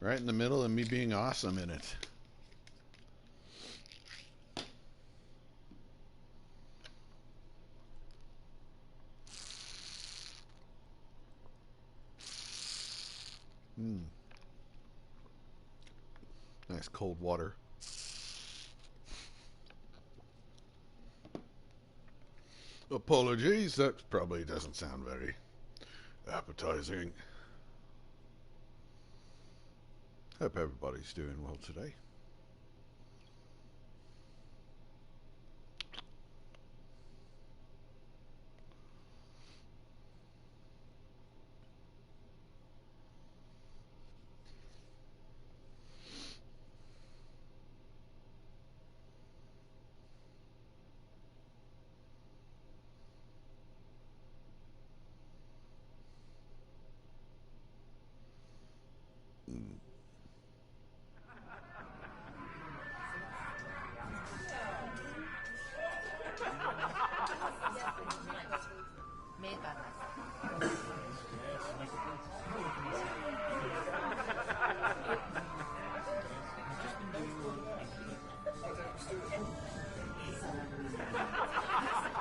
Right in the middle and me being awesome in it. Nice cold water. Apologies, that probably doesn't sound very appetizing. Hope everybody's doing well today.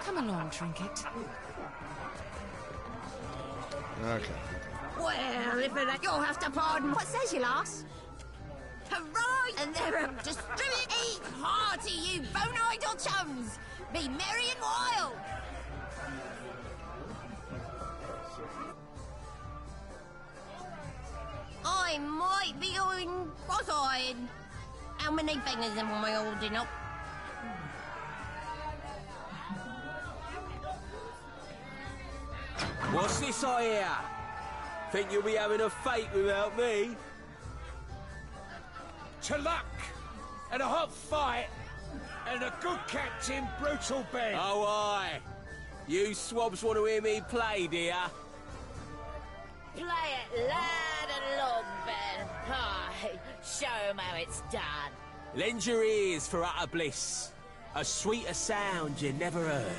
Come along, Trinket. Okay. Well, if it, you'll have to pardon. What says you, lass? Hurrah! And they're a distribute eat hearty, you bone-idle chums! Be merry and wild! I might be going cross-eyed. How many fingers am I holding up? What's this I hear? Think you'll be having a fate without me? To luck, and a hot fight, and a good captain, brutal Ben. Oh, aye. You swabs want to hear me play, dear? Play it loud and long, Ben. Aye, show 'em how it's done. Lend your ears for utter bliss. A sweeter sound you never heard.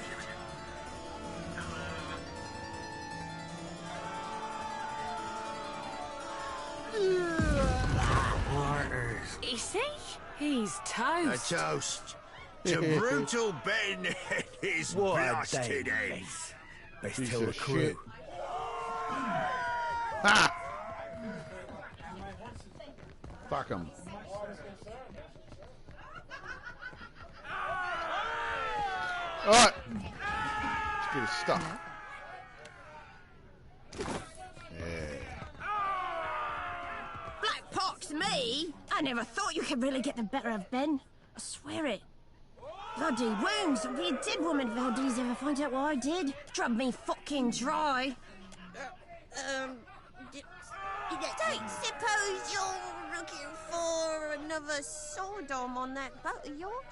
Is he? He's toast. A toast to brutal Ben and his blasted eggs. Let's Piece tell the of crew. shit. Ha! Fuck him. Alright. Let's get his stuff. Black pox me? I never thought you could really get the better of Ben. I swear it. Bloody wounds. I'd be a dead woman if Valdez ever find out what I did. Drub me fucking dry. Don't suppose you're looking for another Sodom on that boat of yours?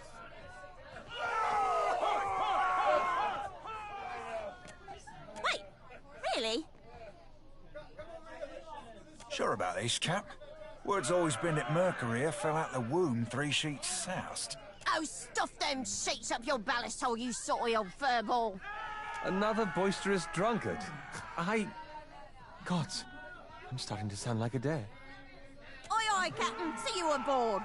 Wait, really? Sure about this, Cap. Word's always been that Mercury fell out the womb 3 sheets soused. Oh, stuff them sheets up your ballast hole, you sorty old furball. Another boisterous drunkard. God, I'm starting to sound like a dare. Aye, aye, Captain. See you aboard.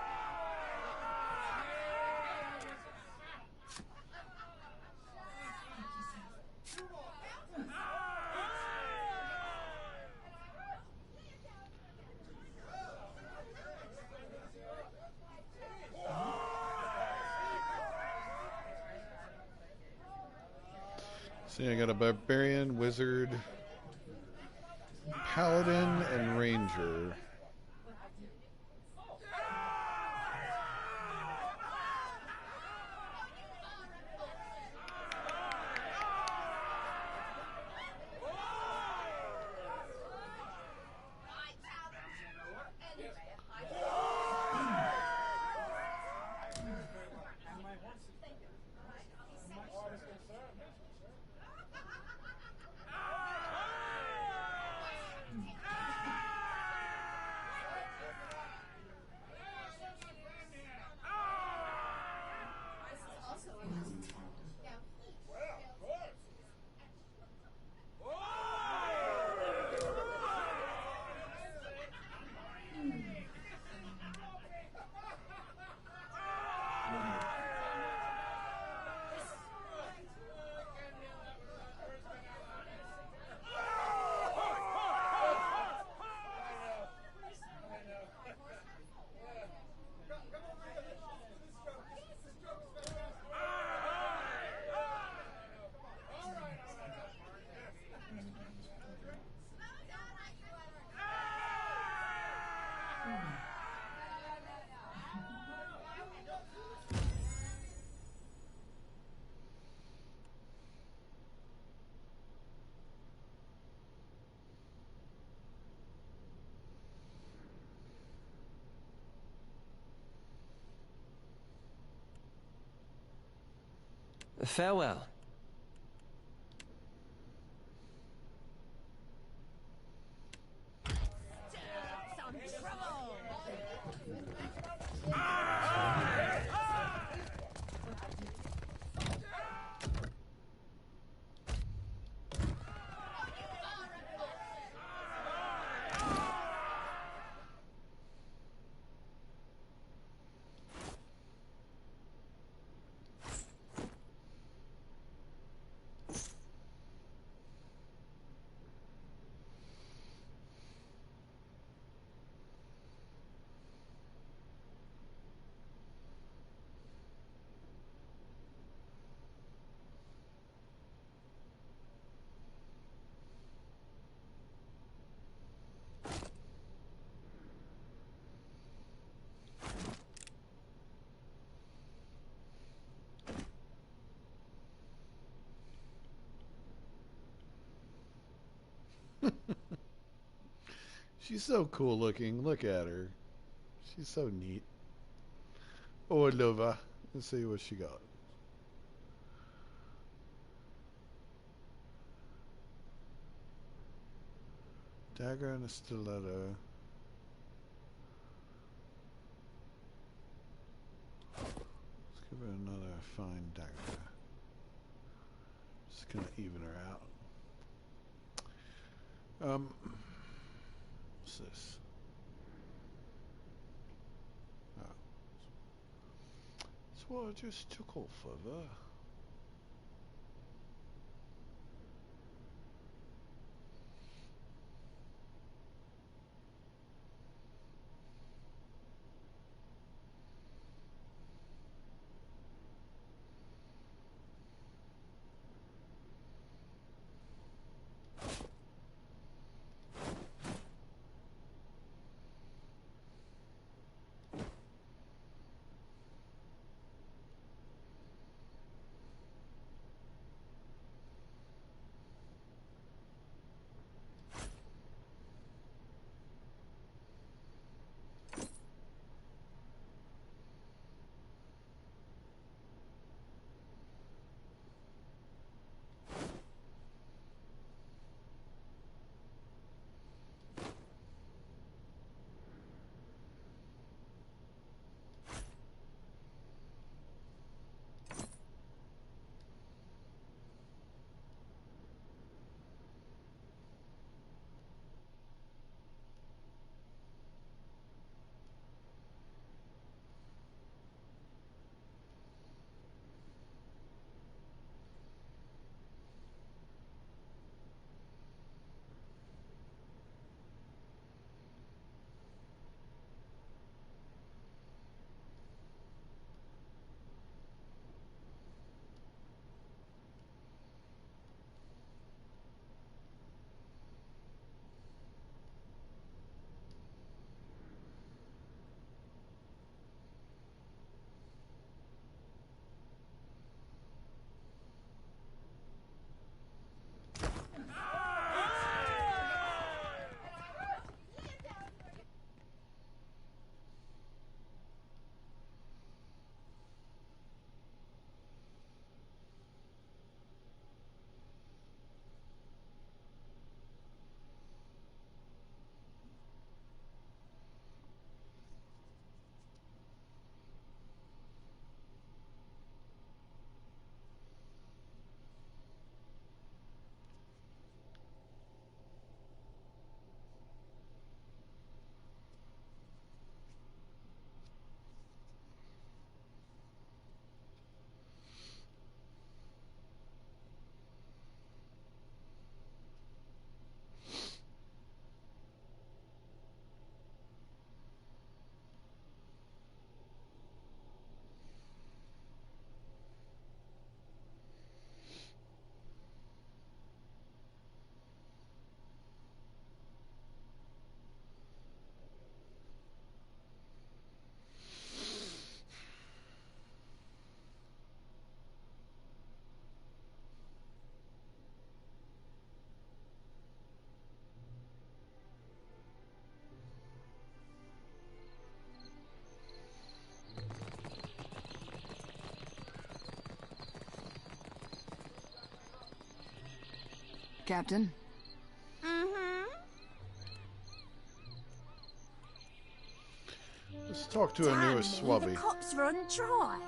See, I got a barbarian, wizard, paladin, and ranger. Farewell. Some trouble. She's so cool looking. Look at her. She's so neat. Oh, I love her. Let's see what she got. Dagger and a stiletto. Let's give her another fine dagger. Just gonna even her out. What's this? Oh. That's what I just took off of her. Captain? Mm-hmm. Let's talk to our newest The swubby. cops run dry.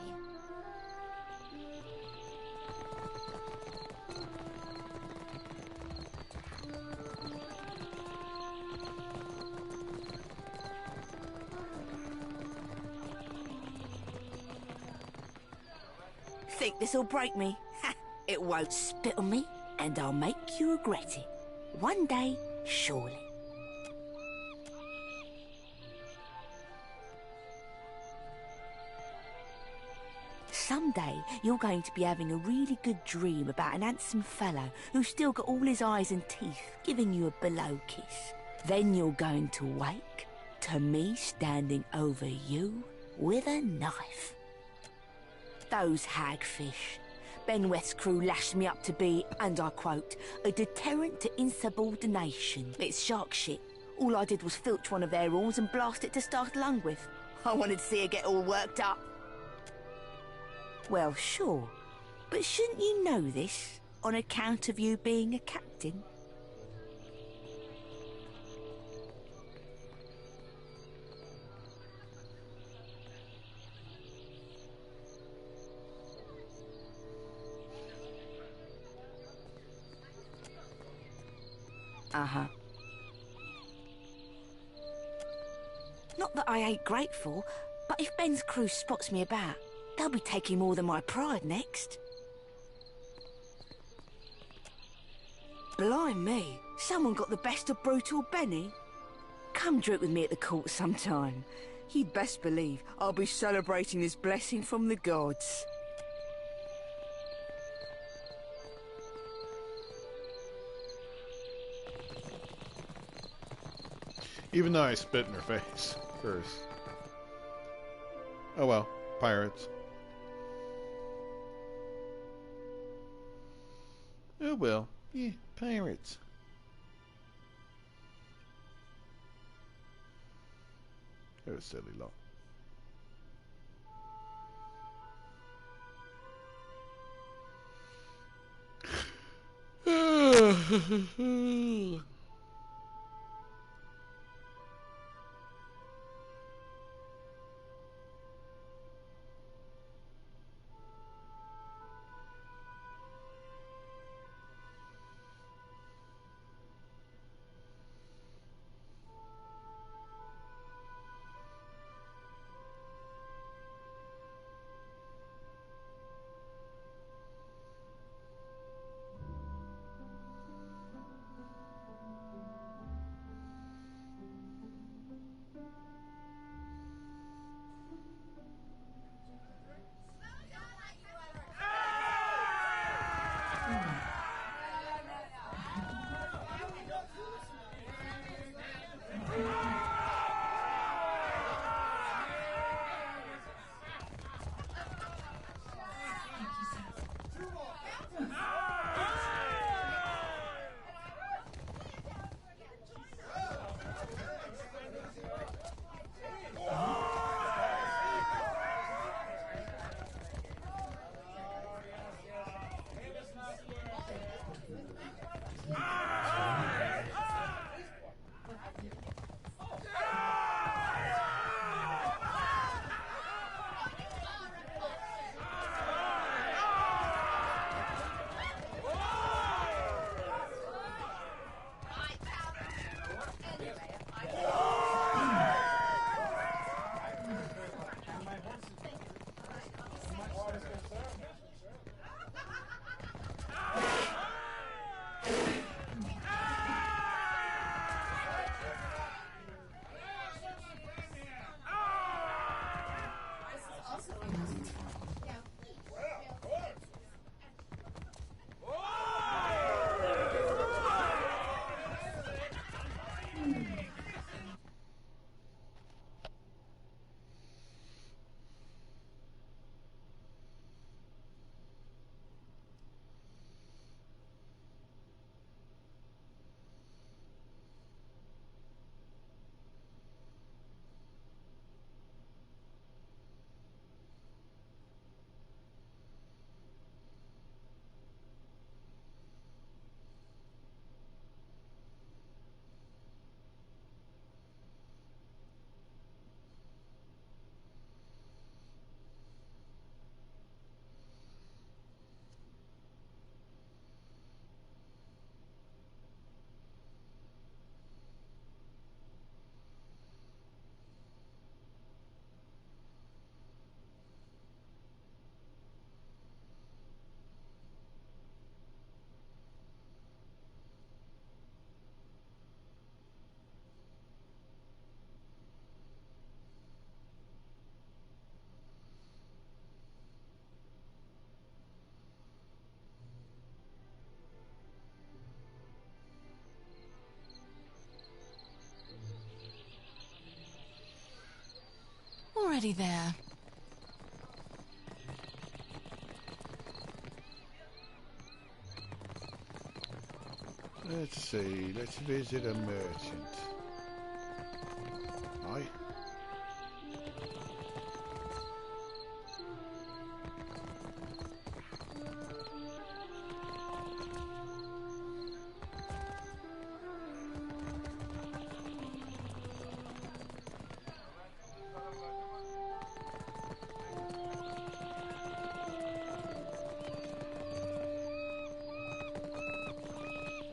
Think this'll break me? Ha! It won't spit on me, and I'll make you regret it. One day, surely. Someday, you're going to be having a really good dream about an handsome fellow who's still got all his eyes and teeth, giving you a below kiss. Then you're going to wake to me standing over you with a knife. Those hagfish. Ben West's crew lashed me up to be, and I quote, a deterrent to insubordination. It's shark shit. All I did was filch one of their horns and blast it to start along with. I wanted to see her get all worked up. Well, sure. But shouldn't you know this, on account of you being a captain? Uh-huh. Not that I ain't grateful, but if Ben's crew spots me about, they'll be taking more than my pride next. Blimey, someone got the best of brutal Benny. Come drink with me at the court sometime. You'd best believe I'll be celebrating this blessing from the gods. Even though I spit in her face first. Oh well, pirates. Oh well, yeah, pirates. It was silly long. already there. Let's see. Let's visit a merchant. Aye.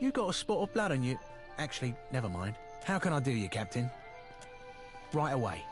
You got a spot of blood on you. Actually, never mind. How can I do you, Captain? Right away.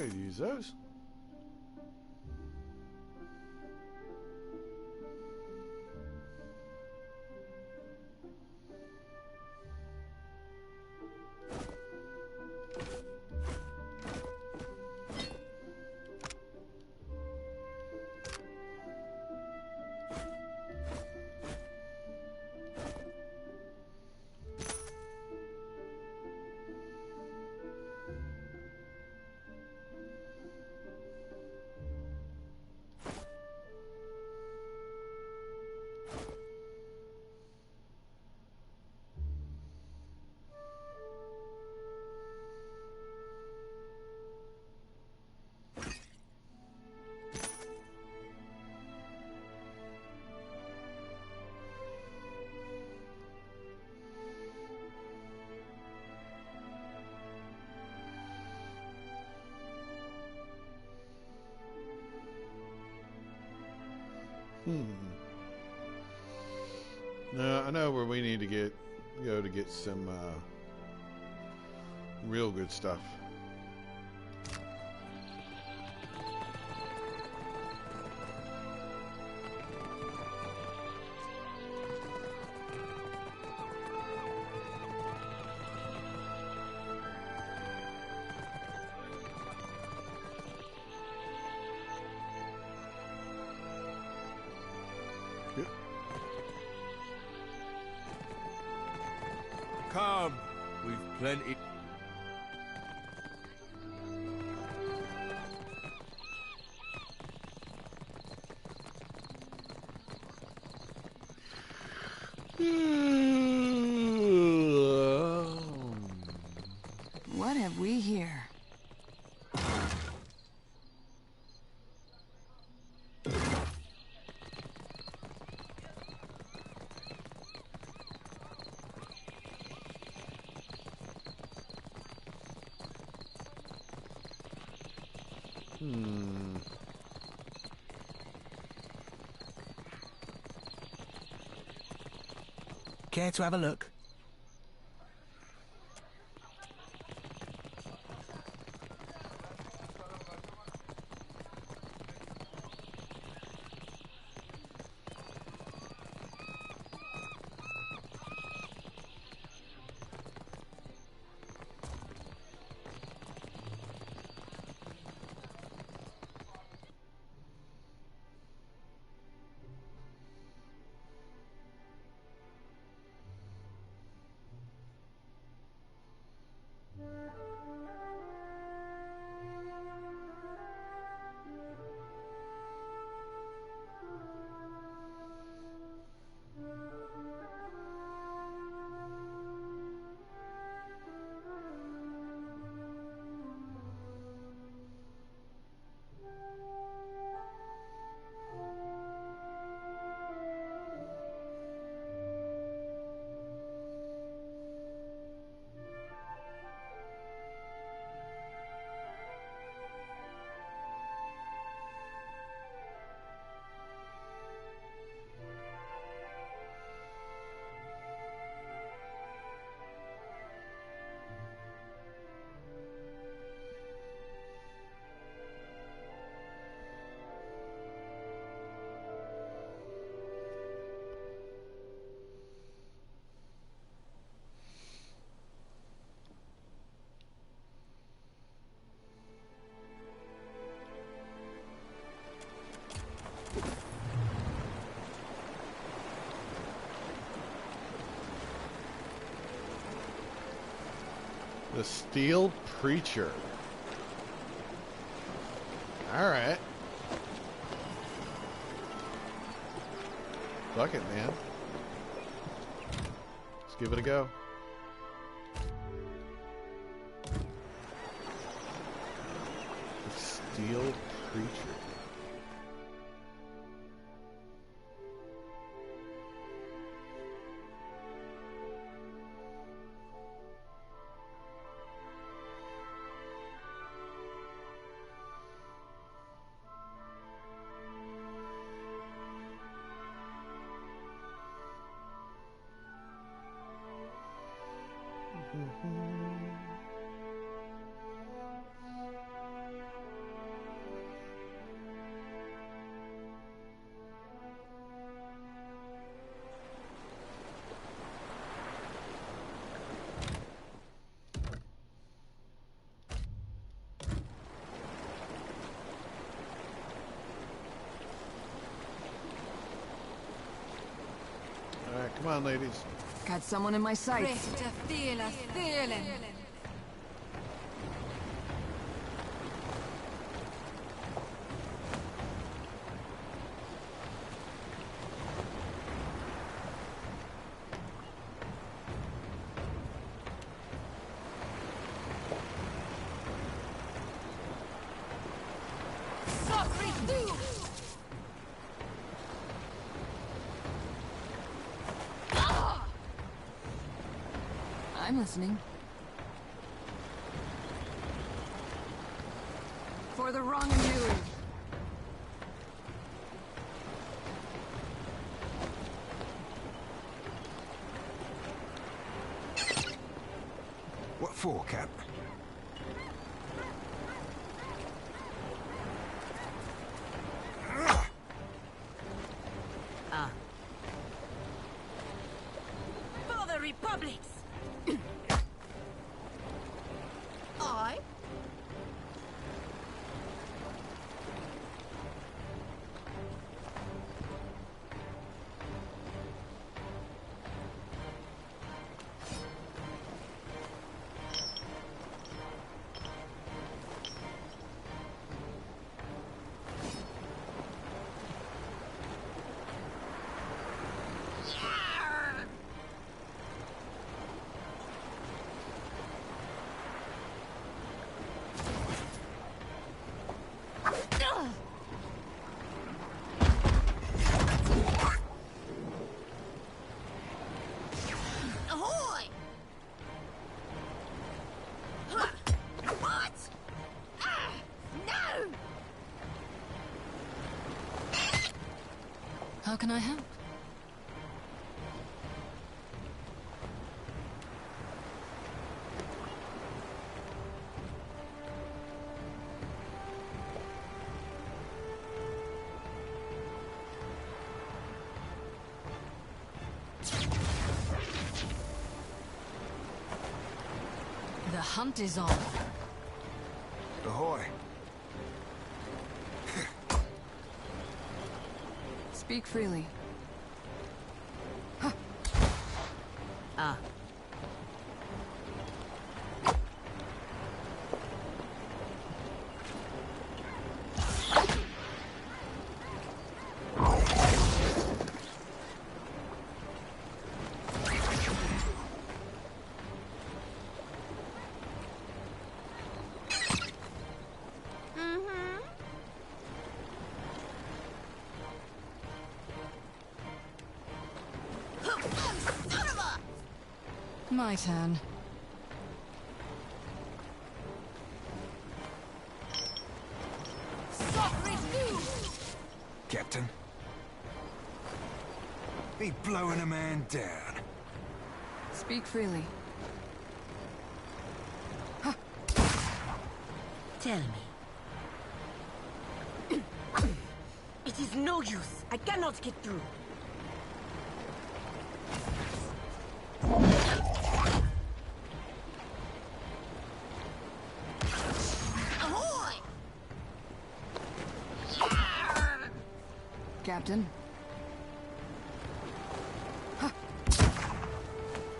I'd use those. Now I know where we need to go to get some real good stuff. Come, we've plenty. What have we here? Care to have a look? The Steel Preacher. Alright. Fuck it, man. Let's give it a go. The Steel Preacher. Alright, come on, ladies. Got someone in my sights. I'm listening. For the wrong and doing. What for, Cap? For the Republics! I? How can I help? The hunt is on. Ahoy. Speak freely. Ah. My turn. Captain. Be blowing a man down. Speak freely. Tell me. It is no use. I cannot get through. Ahoy! Captain.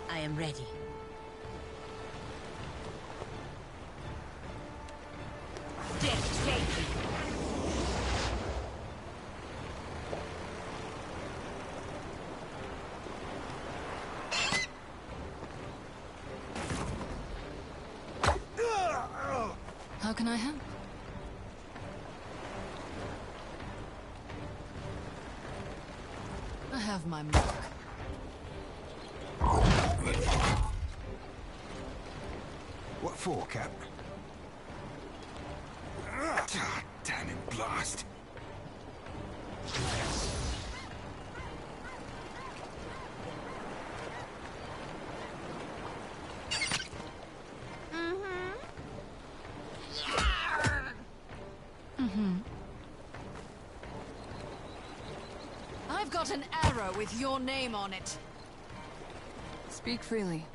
I am ready. Death take me. How can I help? I have my mark. What for, Cap? Damn it, blast. I've got an arrow with your name on it. Speak freely.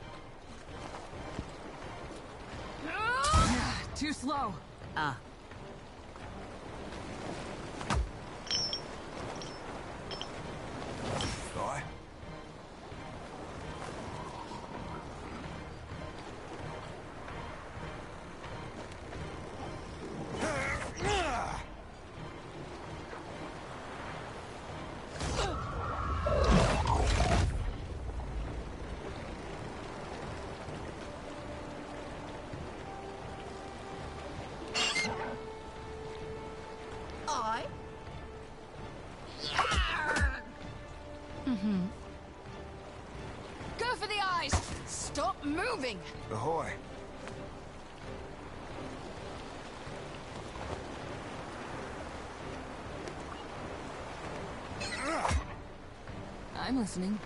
Too slow. Ah. Aye. Go for the eyes! Stop moving! Ahoy. I'm listening.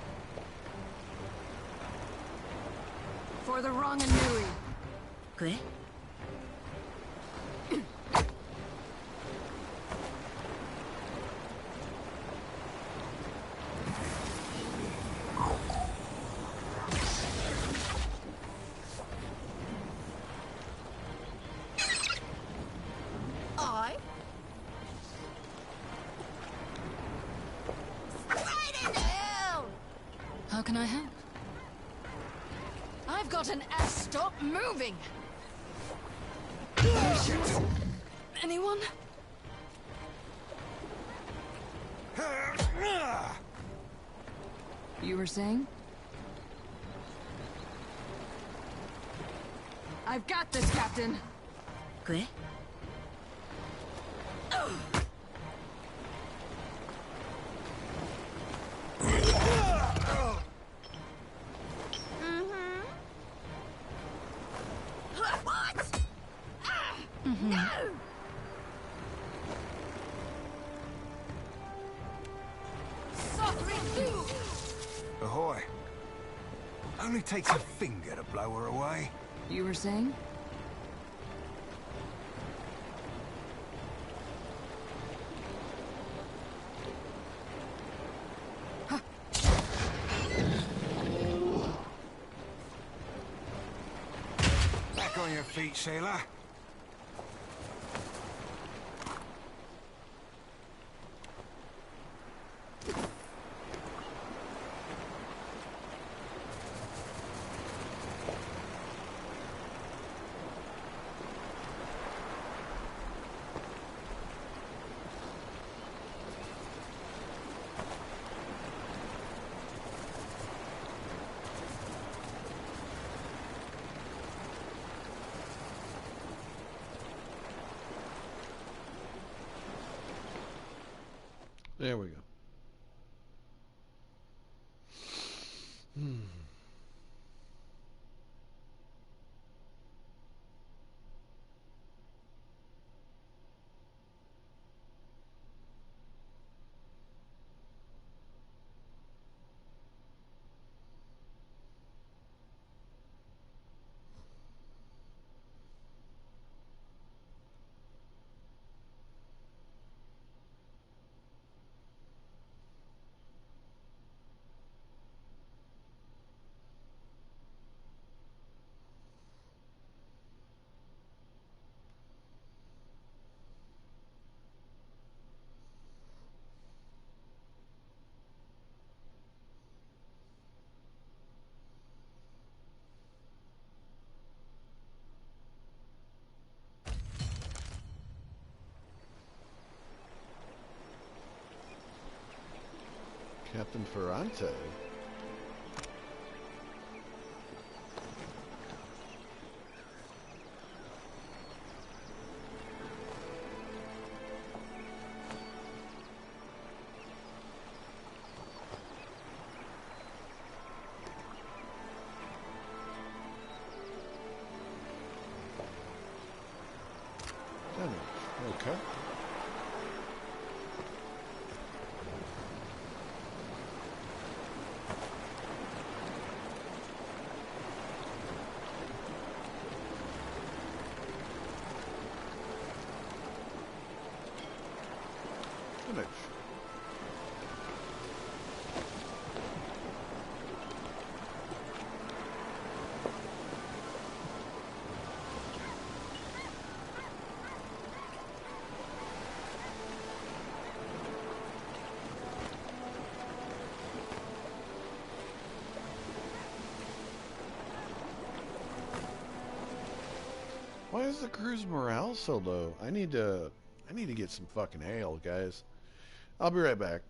For the wrong and newy. Clear? How can I help? I've got an ass. Stop moving! Anyone? You were saying? I've got this, Captain. Clear? only takes a finger to blow her away. You were saying? Back on your feet, sailor. There we go. Captain Ferrante. Okay. Finish. Why is the crew's morale so low? I need to get some fucking ale, guys. I'll be right back.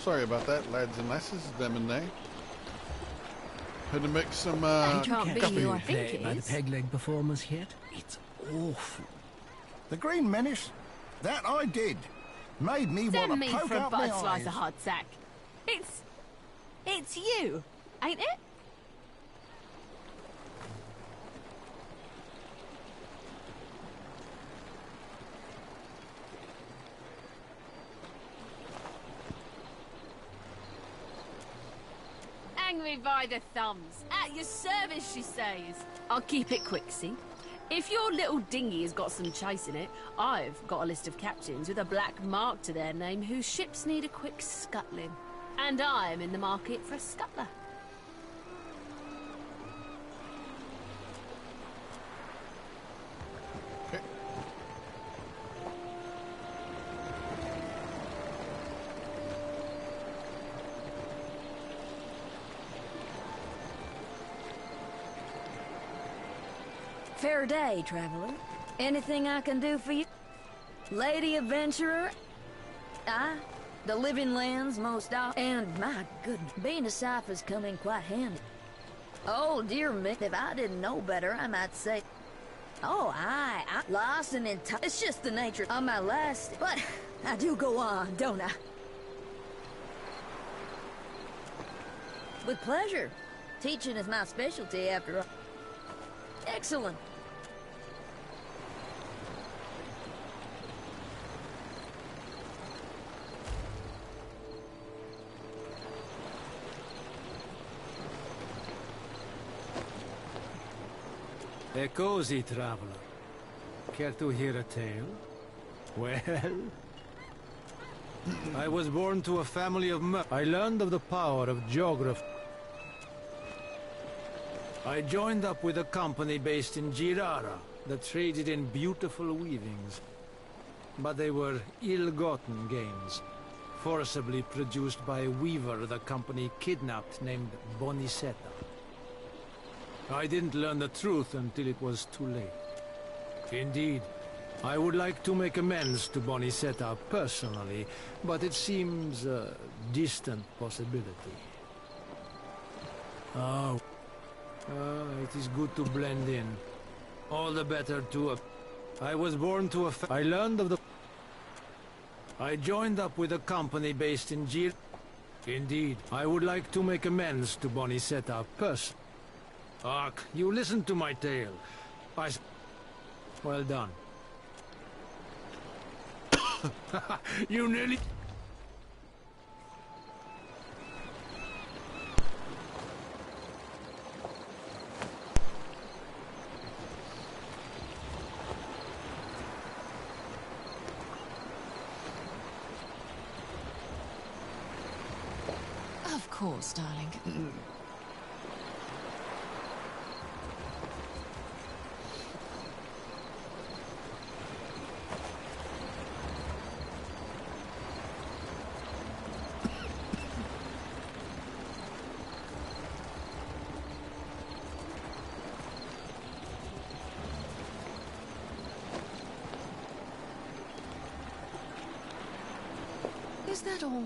Sorry about that, lads and lasses, them and they. Had to make some, That can't be you, I Got think there it by the is. peg leg performance yet? It's awful. The Green Menace? That I did. Made me want Send to me poke for a out my buttered slice eyes. of hard sack. It's you, ain't it? Hang me by the thumbs. At your service, she says. I'll keep it quick, see? If your little dinghy has got some chase in it, I've got a list of captains with a black mark to their name whose ships need a quick scuttling. And I'm in the market for a scuttler. Fair day, traveler. Anything I can do for you? Lady adventurer? The living lands most out. And my goodness, being a cipher's come in quite handy. Oh, dear me, if I didn't know better, I might say... Oh, I lost and in time. It's just the nature of my last... But I do go on, don't I? With pleasure. Teaching is my specialty, after all. Excellent. A cozy traveler. Care to hear a tale? Well... I was born to a family of I learned of the power of geography. I joined up with a company based in Girara that traded in beautiful weavings. But they were ill-gotten gains, forcibly produced by a weaver the company kidnapped named Bonicetta. I didn't learn the truth until it was too late. Indeed, I would like to make amends to Bonicetta personally, but it seems a distant possibility. Oh. It is good to blend in. All the better to I was born to I learned of the... I joined up with a company based in Indeed, I would like to make amends to Bonicetta personally. Ark, you listen to my tale. Well done. You nearly... Of course, darling. Is that all?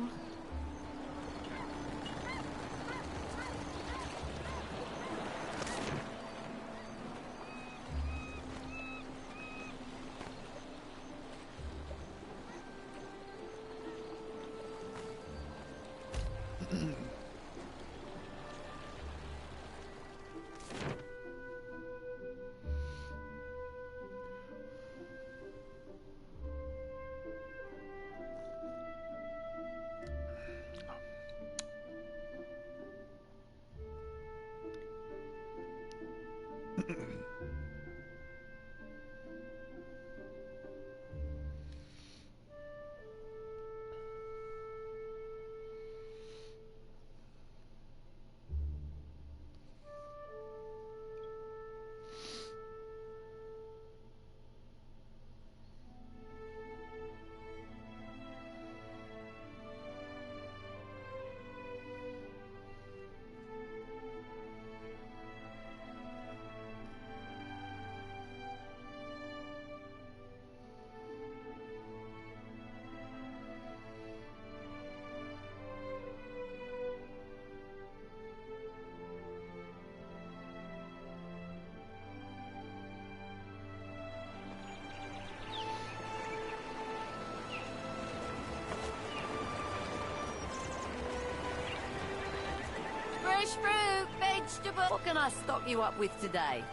fruit, vegetable. What can I stock you up with today?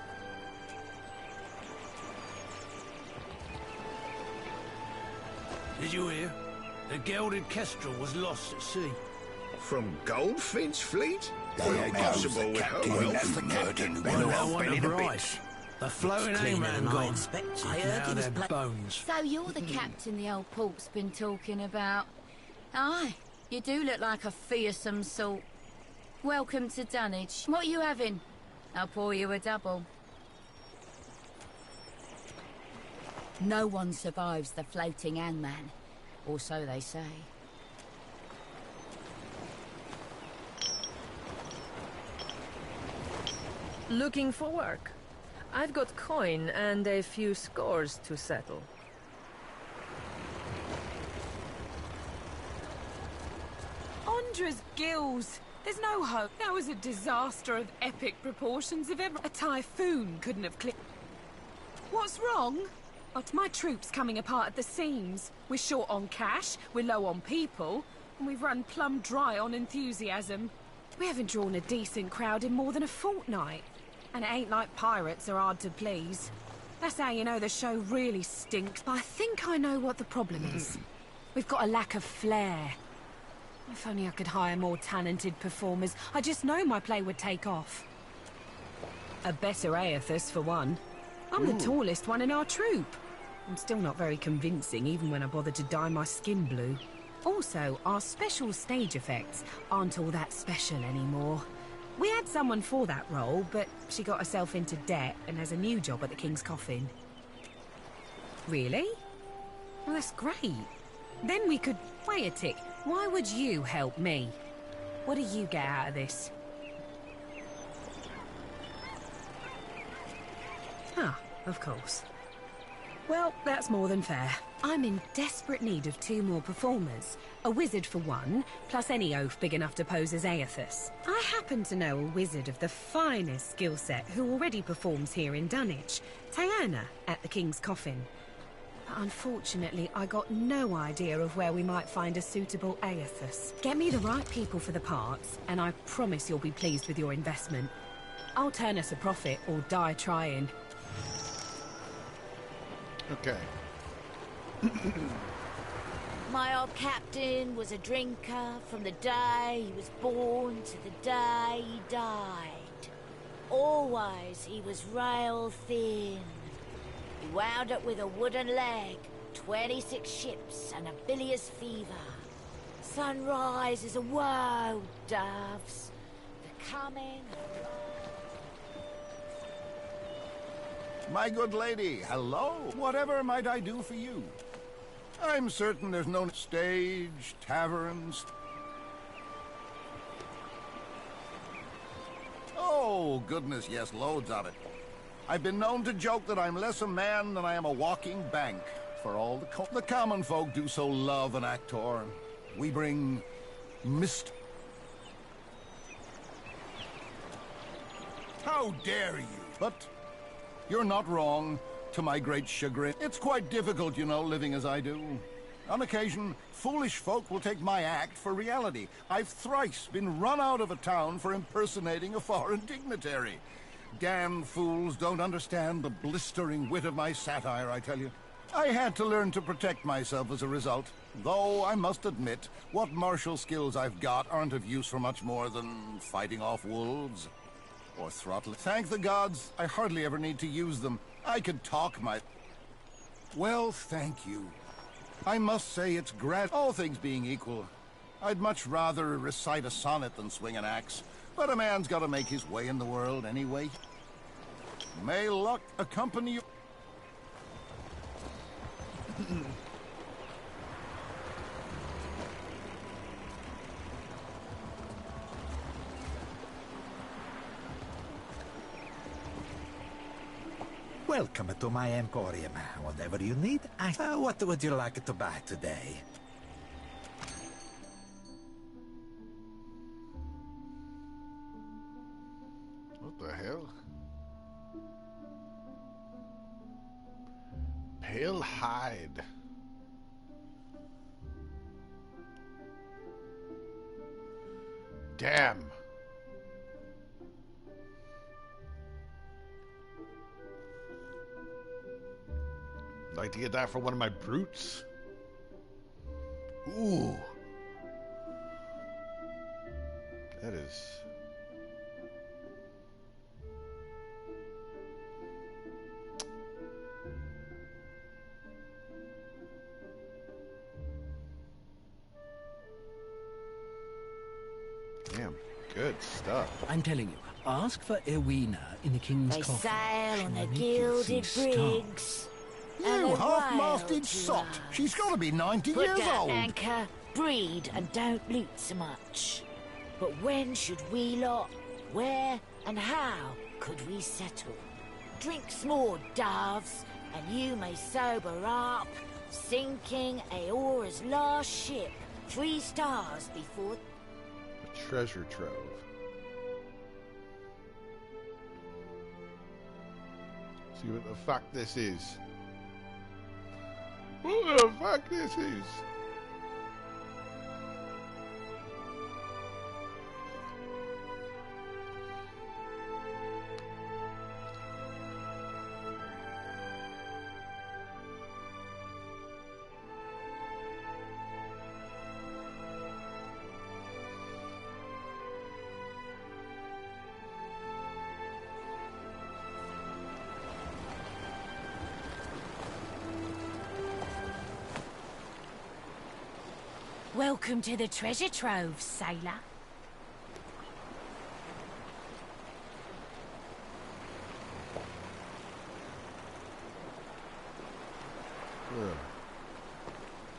Did you hear? The gilded kestrel was lost at sea. From Goldfinch Fleet? There goes Impossible the with her captain. wealth. That's the captain. Well, Well, I want Benny a the price. The floating cleaner hangman than I gone. expected. I heard Now he was they're bones. So you're the captain the old pork's been talking about. Aye, you do look like a fearsome sort. Welcome to Dunwich. What are you having? I'll pour you a double. No one survives the floating hangman, or so they say. Looking for work. I've got coin and a few scores to settle. Andra's gills. There's no hope. That was a disaster of epic proportions. If ever a typhoon couldn't have clipped. What's wrong? Oh, it's my troops coming apart at the seams. We're short on cash, we're low on people, and we've run plumb dry on enthusiasm. We haven't drawn a decent crowd in more than a fortnight. And it ain't like pirates are hard to please. That's how you know the show really stinks. But I think I know what the problem is. We've got a lack of flair. If only I could hire more talented performers. I just know my play would take off. A better Aethys, for one. I'm the tallest one in our troupe. I'm still not very convincing, even when I bother to dye my skin blue. Also, our special stage effects aren't all that special anymore. We had someone for that role, but she got herself into debt and has a new job at the King's Coffin. Really? Well, that's great. Then we could... Wait a tick. Why would you help me? What do you get out of this? Ah, of course. Well, that's more than fair. I'm in desperate need of 2 more performers. A wizard for one, plus any oaf big enough to pose as Aethys. I happen to know a wizard of the finest skill set who already performs here in Dunwich, Diana, at the King's Coffin. But unfortunately, I got no idea of where we might find a suitable Aethys. Get me the right people for the parts, and I promise you'll be pleased with your investment. I'll turn us a profit or die trying. Okay. My old captain was a drinker from the day he was born to the day he died. Always he was rail thin. He wound up with a wooden leg, 26 ships and a bilious fever. Sunrise is a woe, doves. The coming of... My good lady, hello. Whatever might I do for you? I'm certain there's no stage, taverns... Oh, goodness, yes, loads of it. I've been known to joke that I'm less a man than I am a walking bank. For all the common folk do so love an actor. We bring mist... How dare you? But... You're not wrong, to my great chagrin. It's quite difficult, you know, living as I do. On occasion, foolish folk will take my act for reality. I've thrice been run out of a town for impersonating a foreign dignitary. Damned fools don't understand the blistering wit of my satire, I tell you. I had to learn to protect myself as a result. Though, I must admit, what martial skills I've got aren't of use for much more than fighting off wolves. Or throttling. Thank the gods, I hardly ever need to use them. I could talk my... Well, thank you. I must say it's all things being equal. I'd much rather recite a sonnet than swing an axe. But a man's got to make his way in the world anyway. May luck accompany you. Welcome to my emporium. Whatever you need, what would you like to buy today? What the hell? Pale hide. Damn. Like to get that for one of my brutes. Ooh. That is... Damn, good stuff. I'm telling you, ask for Erwina in the King's They Coffin. sail on the She'll make gilded see brigs. stars. And You they half-masted wail to sot. us. She's got to be 90 Put years down old. anchor, breed, and don't loot so much. But when should we lot, where and how could we settle? Drink more, doves, and you may sober up. Sinking Aora's last ship, 3 stars before... A treasure trove. See what the fuck this is. What the fuck this is? Welcome to the treasure trove, sailor. Ugh.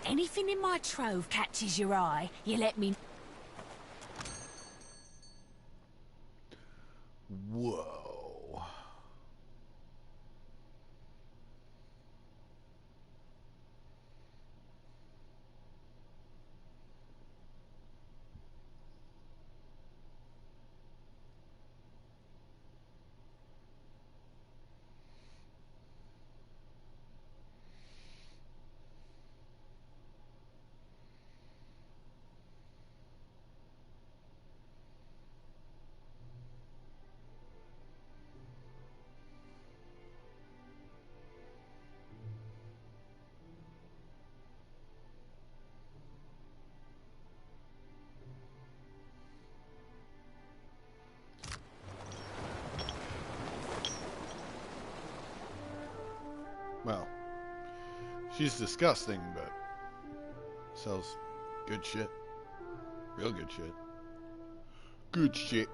Anything in my trove catches your eye, you let me... Whoa. Well, she's disgusting, but sells good shit. Real good shit. Good shit.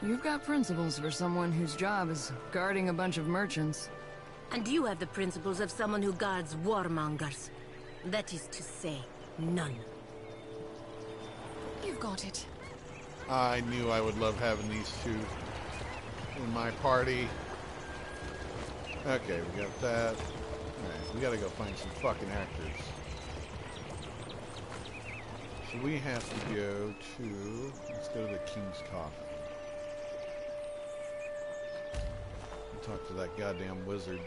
You've got principles for someone whose job is guarding a bunch of merchants. And you have the principles of someone who guards warmongers. That is to say, none. You've got it. I knew I would love having these two in my party. Okay, we got that. Alright, we gotta go find some fucking actors. So we have to go to... Let's go to the King's Coffin. Talk to that goddamn wizard.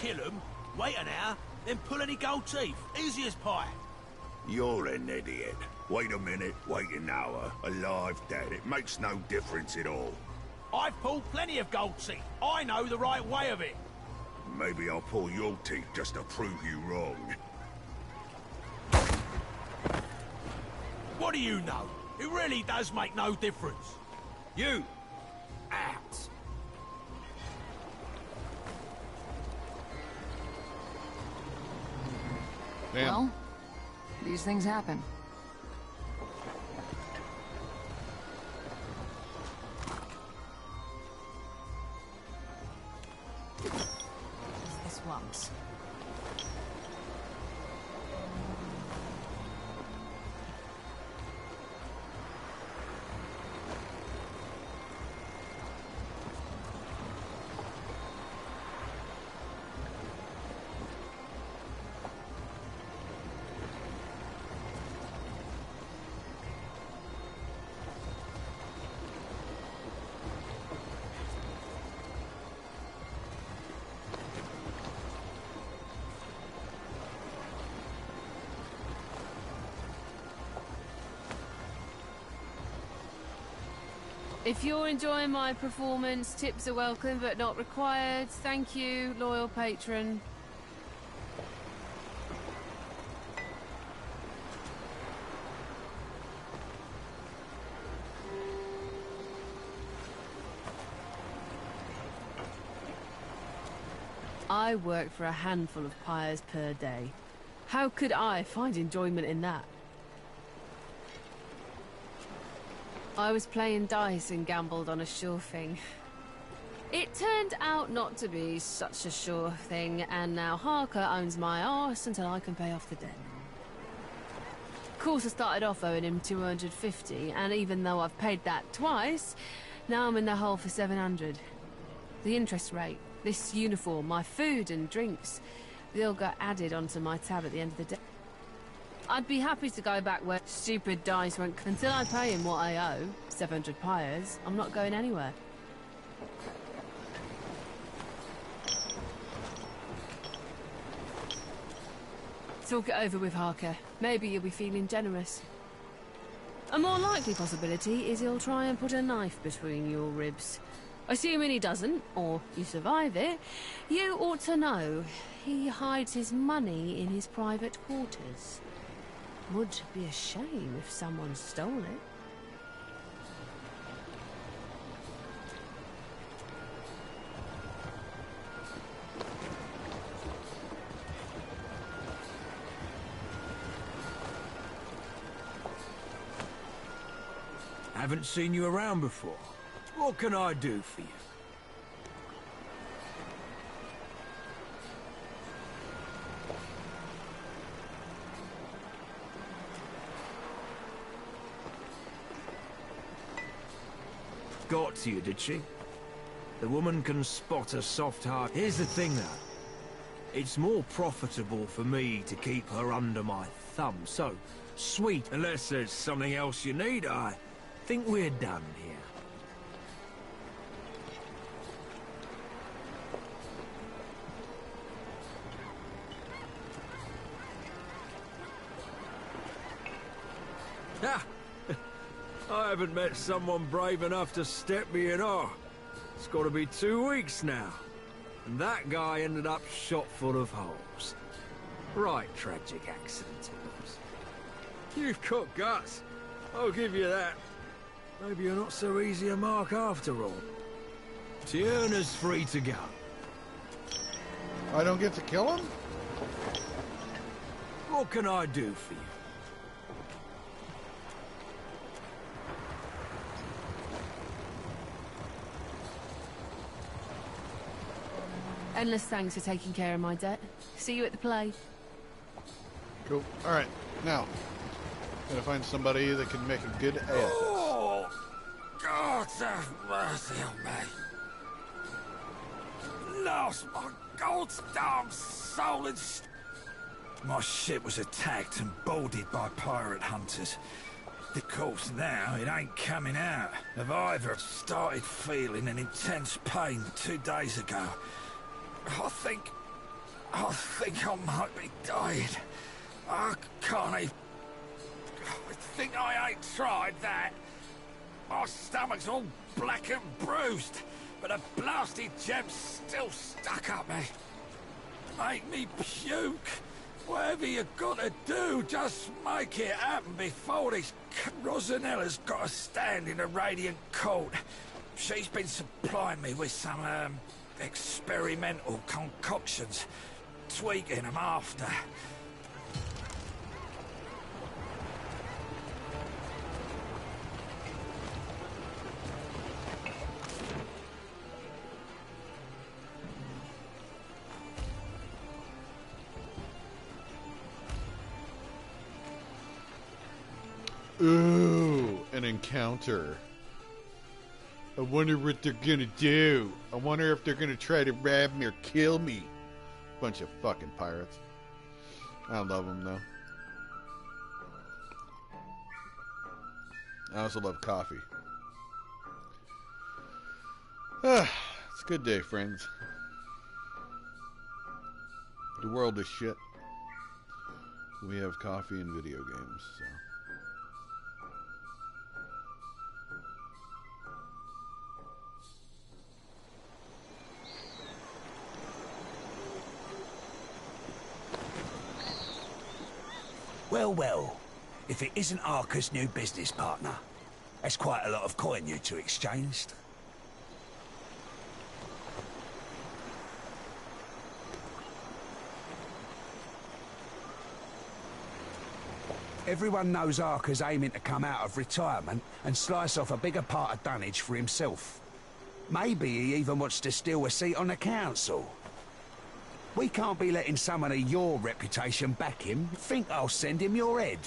kill them, wait an hour, then pull any gold teeth. Easy as pie. You're an idiot. Wait a minute, wait an hour. Alive, dead, it makes no difference at all. I've pulled plenty of gold teeth. I know the right way of it. Maybe I'll pull your teeth just to prove you wrong. What do you know? It really does make no difference. You, out. Damn. Well, these things happen. This once. If you're enjoying my performance, tips are welcome but not required. Thank you, loyal patron. I work for a handful of pyres per day. How could I find enjoyment in that? I was playing dice and gambled on a sure thing. It turned out not to be such a sure thing, and now Harker owns my arse until I can pay off the debt. Of course, I started off owing him 250, and even though I've paid that twice, now I'm in the hole for 700. The interest rate, this uniform, my food and drinks, they all got added onto my tab at the end of the day. I'd be happy to go back where stupid dice won't... Until I pay him what I owe, 700 pyres, I'm not going anywhere. Talk it over with Harker. Maybe you'll be feeling generous. A more likely possibility is he'll try and put a knife between your ribs. Assuming he doesn't, or you survive it, you ought to know he hides his money in his private quarters. Would be a shame if someone stole it. Haven't seen you around before. What can I do for you? Got to you, did she? The woman can spot a soft heart. Here's the thing, though. It's more profitable for me to keep her under my thumb, so sweet. Unless there's something else you need, I think we're done here. Ha! I haven't met someone brave enough to step me in awe. It's got to be 2 weeks now. And that guy ended up shot full of holes. Right tragic accident it was. You've got guts. I'll give you that. Maybe you're not so easy a mark after all. Tierna's free to go. I don't get to kill him? What can I do for you? Endless thanks for taking care of my debt. See you at the play. Cool. Alright, now. Gotta find somebody that can make a good ale. Oh, God have mercy on me. Lost my gold-starved soul and... My ship was attacked and boarded by pirate hunters. Of course, now it ain't coming out. I've either started feeling an intense pain 2 days ago. I think I think I might be dying. I can't even... I think I ain't tried that. My stomach's all black and bruised, but a blasted gem's still stuck up me. Make me puke. Whatever you gotta do, just make it happen before this... Rosanella's got a stand in the Radiant Court. She's been supplying me with some, experimental concoctions. Tweaking them after. Ooh, an encounter. I wonder what they're gonna do. I wonder if they're gonna try to rob me or kill me. Bunch of fucking pirates. I love them though. I also love coffee. It's a good day, friends. The world is shit. We have coffee and video games, so. Well, well. If it isn't Arca's new business partner. That's quite a lot of coin you two exchanged. Everyone knows Arca's aiming to come out of retirement and slice off a bigger part of dunnage for himself. Maybe he even wants to steal a seat on the council. We can't be letting someone of your reputation back him. Think I'll send him your head.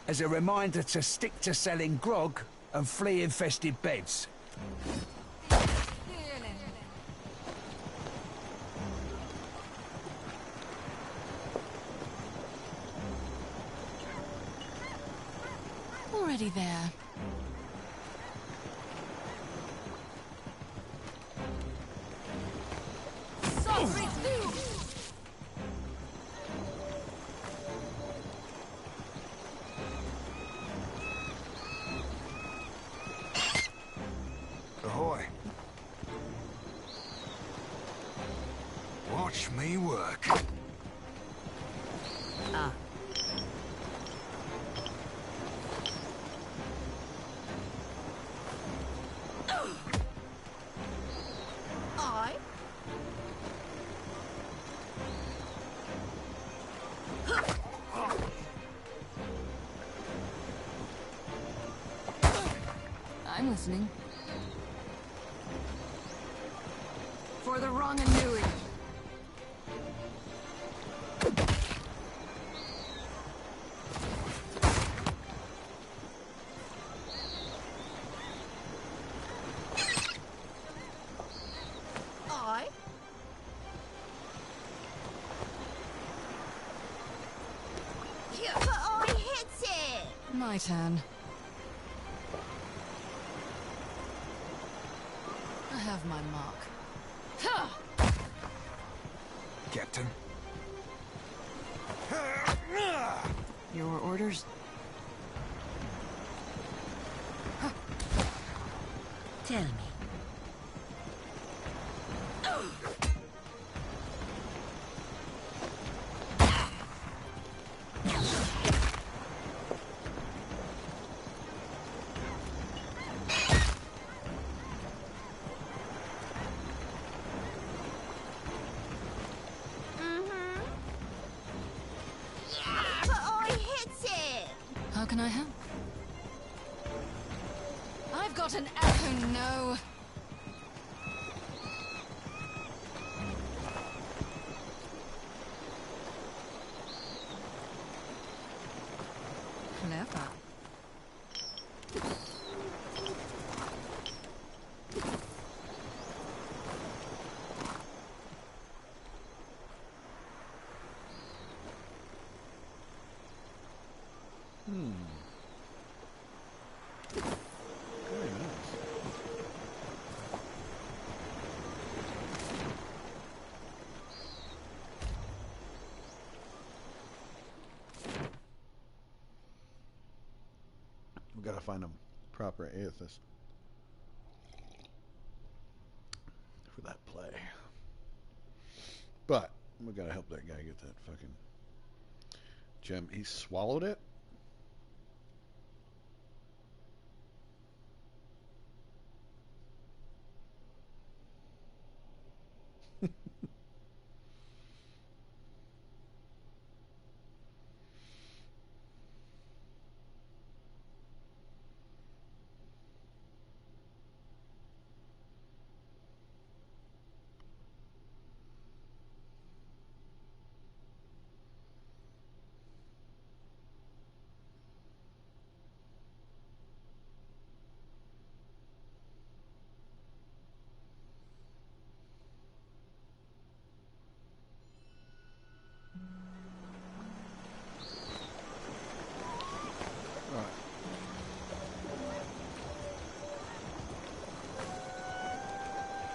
As a reminder to stick to selling grog and flea-infested beds. Already there. Ahoy. Watch me work. Ah. I? I'm listening. For the wrong and doing. I? Yeah, but I hit it! My turn. I have my mark. Captain. Your orders? Tell me. How can I help? I've got an... Oh, no. Clever. Very nice. gotta find a proper aethys for that play. But we gotta help that guy get that fucking gem. He swallowed it?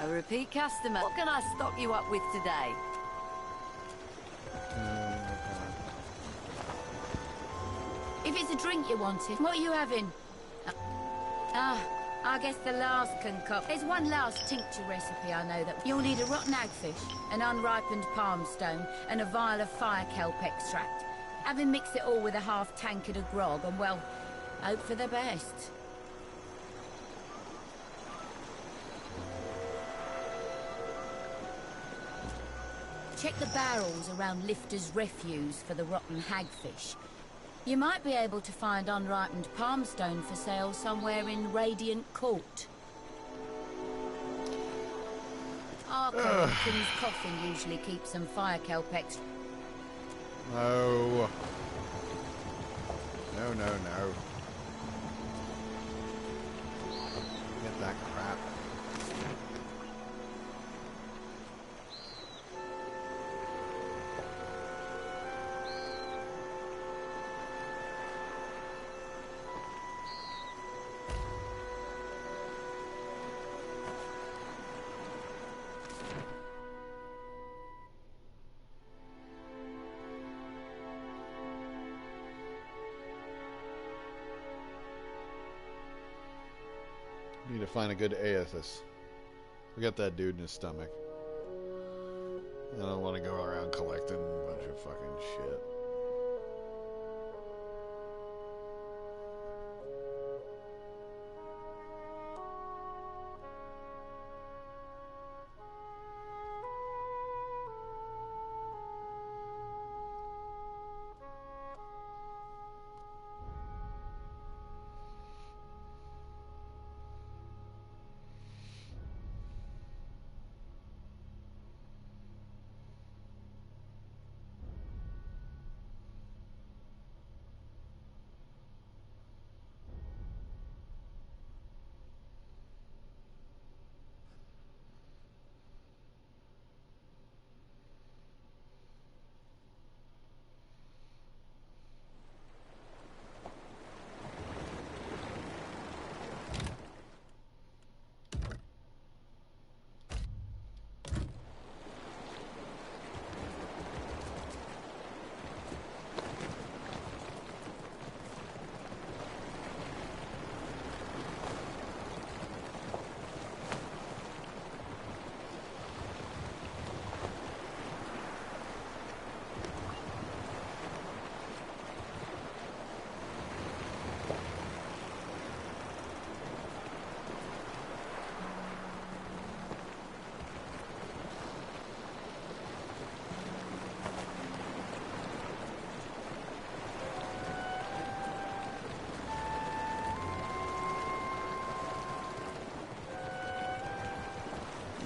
A repeat customer. What can I stock you up with today? If it's a drink you wanted, what are you having? I guess the last concoct. There's one last tincture recipe I know that you'll need a rotten hagfish, an unripened palm stone, and a vial of fire kelp extract. Having mixed it all with a half tankard of grog, and well, hope for the best. Check the barrels around Lifter's Refuse for the rotten hagfish. You might be able to find unripened palmstone for sale somewhere in Radiant Court. Arco and King's Coffin usually keep some fire kelp extra. No. No, no, no. Get that crap. Need to find a good aethys. We got that dude in his stomach. I don't want to go around collecting a bunch of fucking shit.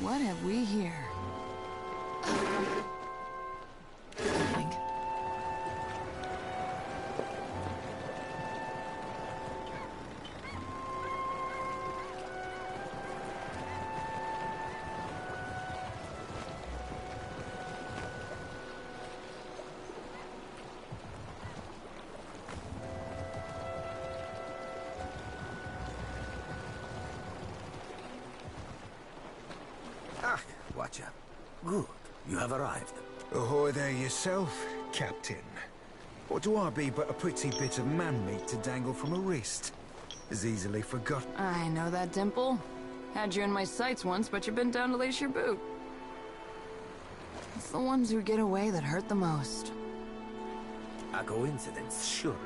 What have we here? Watcher. Good. You have arrived. Ahoy there yourself, Captain. What do I be but a pretty bit of man meat to dangle from a wrist? is easily forgotten. I know that, Dimple. Had you in my sights once, but you've been down to lace your boot. It's the ones who get away that hurt the most. A coincidence, surely.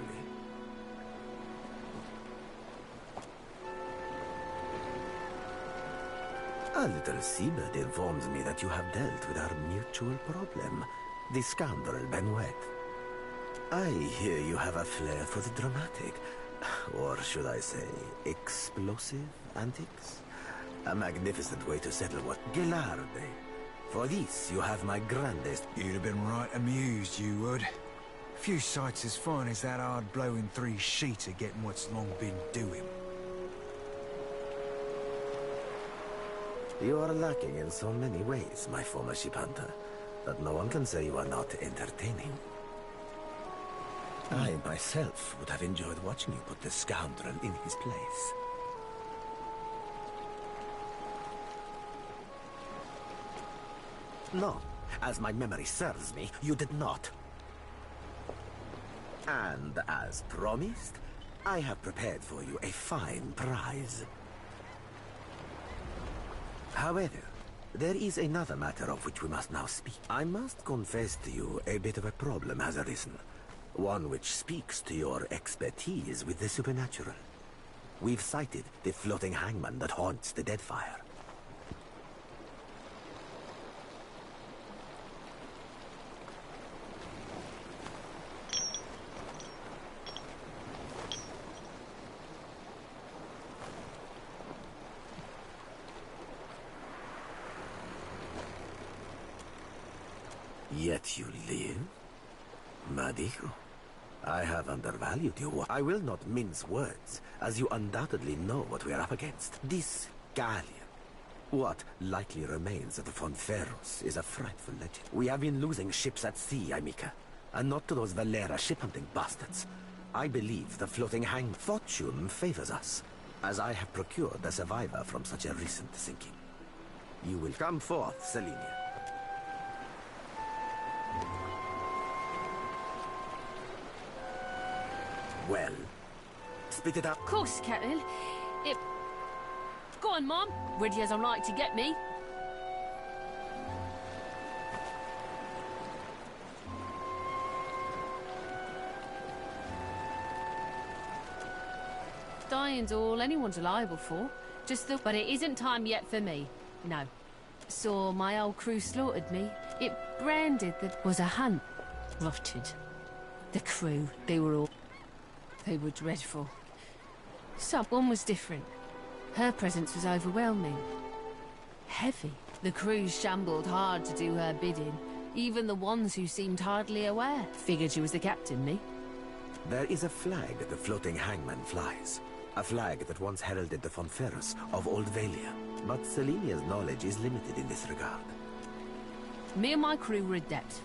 A little seabird informs me that you have dealt with our mutual problem, the scoundrel Benoit. I hear you have a flair for the dramatic, or should I say, explosive antics? A magnificent way to settle what... Gelarde. For this, you have my grandest... You'd have been right amused, you would. Few sights as fine as that hard-blowing three-sheeter getting what's long been doing. You are lacking in so many ways, my former ship hunter, that no one can say you are not entertaining. I myself would have enjoyed watching you put the scoundrel in his place. No, as my memory serves me, you did not. And as promised, I have prepared for you a fine prize. However, there is another matter of which we must now speak. I must confess to you a bit of a problem has arisen. One which speaks to your expertise with the supernatural. We've sighted the floating hangman that haunts the Deadfire. Yet you live? Madigo, I have undervalued you. I will not mince words, as you undoubtedly know what we are up against. This galleon. What likely remains of the Fonferros is a frightful legend. We have been losing ships at sea, Amica, and not to those Valera ship-hunting bastards. I believe the floating hang fortune favors us, as I have procured a survivor from such a recent sinking. You will come forth, Selenia. Well, spit it out. Of course, Captain. Go on, Mom. Ready as I'm like to get me. Dying's all anyone's liable for. But it isn't time yet for me. No. Saw my old crew slaughtered me. It branded that was a hunt. Rotted. The crew, they were dreadful. One was different. Her presence was overwhelming. Heavy. The crew shambled hard to do her bidding. Even the ones who seemed hardly aware. Figured she was the captain, me. There is a flag the floating hangman flies. A flag that once heralded the Fonferros of Old Valia. But Selenia's knowledge is limited in this regard. Me and my crew were adept.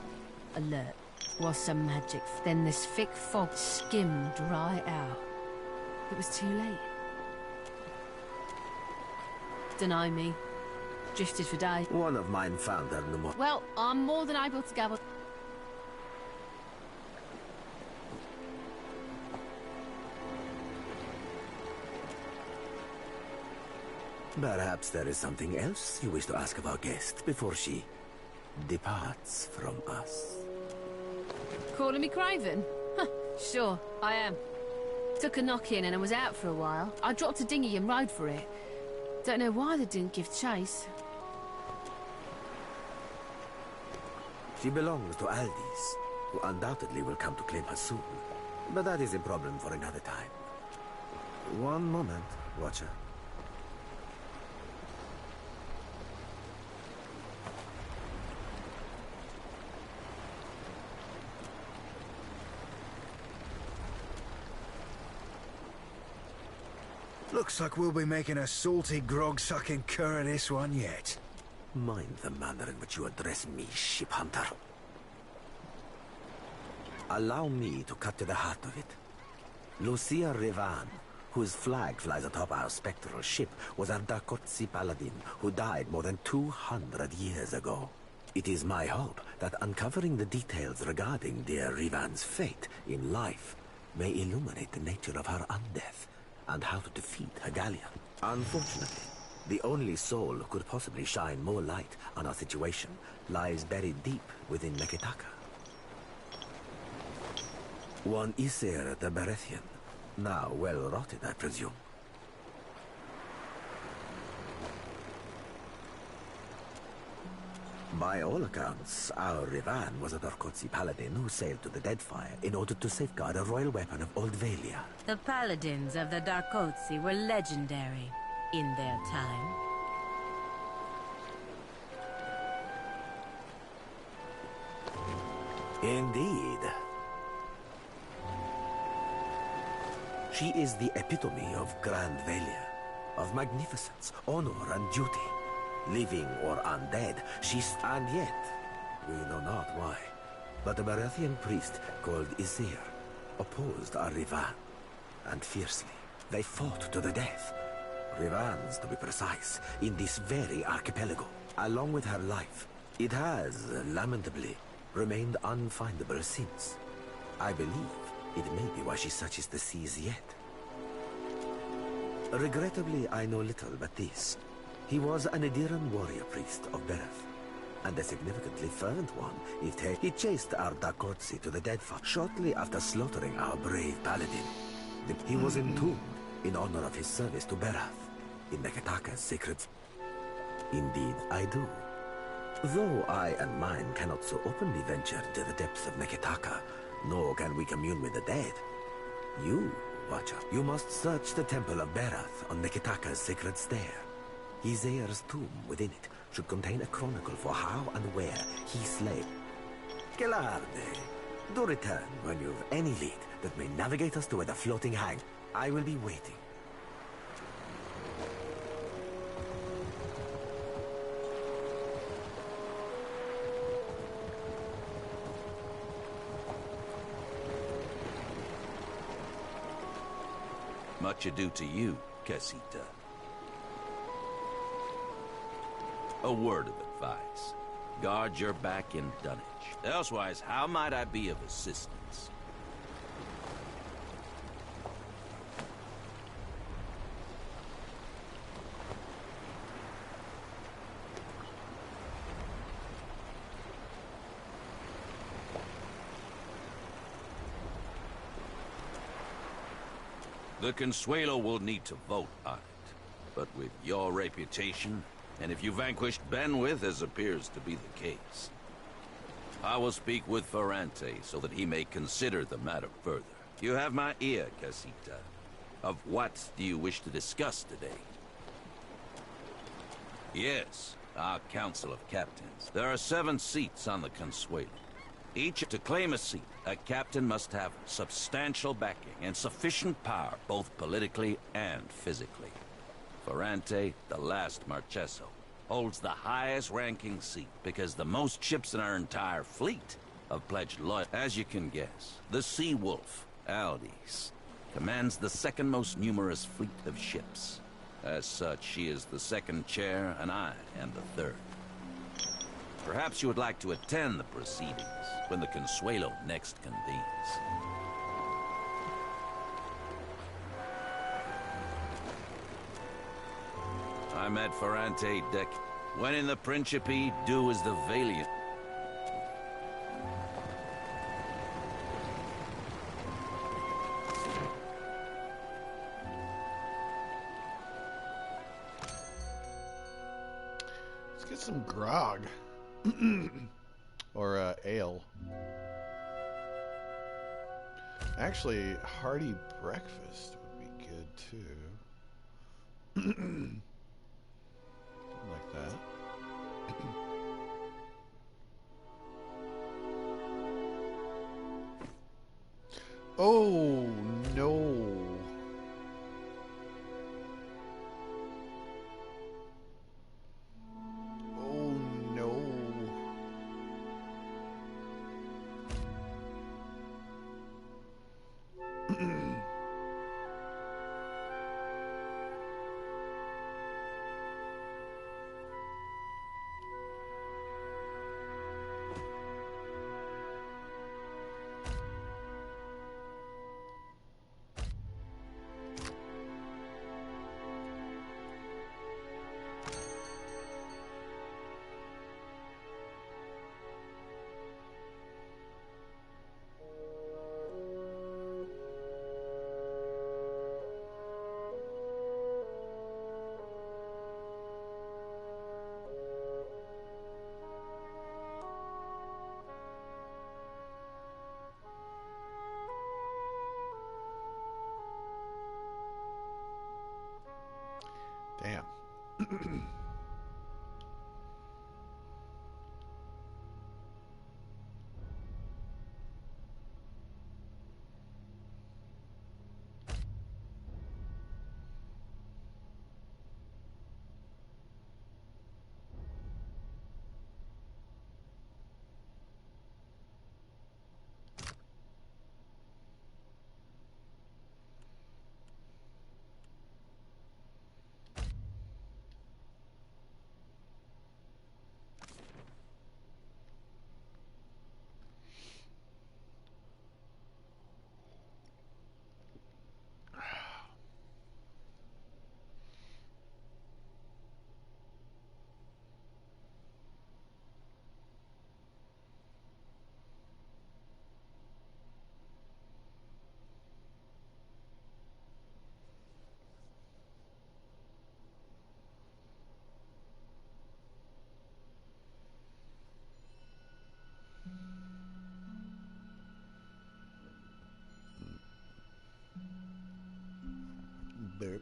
Alert. Was some magic. Then this thick fog skimmed right out. It was too late. Deny me. Drifted for days. One of mine found her no more. Well, I'm more than able to gather. Perhaps there is something else you wish to ask of our guest before she departs from us. Calling me Craven? Huh, sure, I am. Took a knock-in and I was out for a while. I dropped a dinghy and rode for it. Don't know why they didn't give chase. She belongs to Aldis, who undoubtedly will come to claim her soon. But that is a problem for another time. One moment, Watcher. Looks like we'll be making a salty grog-sucking cur of this one yet. Mind the manner in which you address me, ship hunter. Allow me to cut to the heart of it. Lucia Revan, whose flag flies atop our spectral ship, was a Dakotsi paladin who died more than 200 years ago. It is my hope that uncovering the details regarding dear Revan's fate in life may illuminate the nature of her undeath and how to defeat her galleon. Unfortunately, the only soul who could possibly shine more light on our situation lies buried deep within Neketaka. One Isir the Berethian, now well rotted, I presume. By all accounts, our Rivan was a Darkotsi paladin who sailed to the Deadfire in order to safeguard a royal weapon of Old Valia. The paladins of the Darkotsi were legendary in their time. Indeed. She is the epitome of Grand Valia, of magnificence, honor, and duty. Living or undead, and yet, we know not why. But a Berethian priest called Isir opposed our Rivan, and fiercely, they fought to the death. Rivans, to be precise, in this very archipelago. Along with her life, it has, lamentably, remained unfindable since. I believe it may be why she searches the seas yet. Regrettably, I know little but this. He was an Ediran warrior priest of Bereth, and a significantly fervent one. He chased our Dakotsi to the Deadfire shortly after slaughtering our brave paladin. He was entombed in honor of his service to Bereth, in Neketaka's sacred... Indeed, I do. Though I and mine cannot so openly venture to the depths of Neketaka, nor can we commune with the dead. You, Watcher, you must search the Temple of Bereth on Neketaka's sacred stair. Isir's tomb within it should contain a chronicle for how and where he slayed. Gelarde, do return when you've any lead that may navigate us to where the floating hang. I will be waiting. Much ado to you, Casita. A word of advice. Guard your back in dunnage. Elsewise, how might I be of assistance? The Consuelo will need to vote on it. But with your reputation, and if you vanquished Benwith, as appears to be the case, I will speak with Ferrante so that he may consider the matter further. You have my ear, Casita. Of what do you wish to discuss today? Yes, our Council of Captains. There are 7 seats on the Consuelo. Each to claim a seat, a captain must have substantial backing and sufficient power, both politically and physically. Ferrante, the last Marcheso, holds the highest ranking seat because the most ships in our entire fleet have pledged loyalty. As you can guess, the Sea Wolf, Aldis, commands the second most numerous fleet of ships. As such, she is the second chair and I am the third. Perhaps you would like to attend the proceedings when the Consuelo next convenes. I met Ferrante when in the Principe, do as the Valiant. Let's get some grog. Or ale. Actually, hearty breakfast would be good too. Like that. Oh no. Oh no. Derp.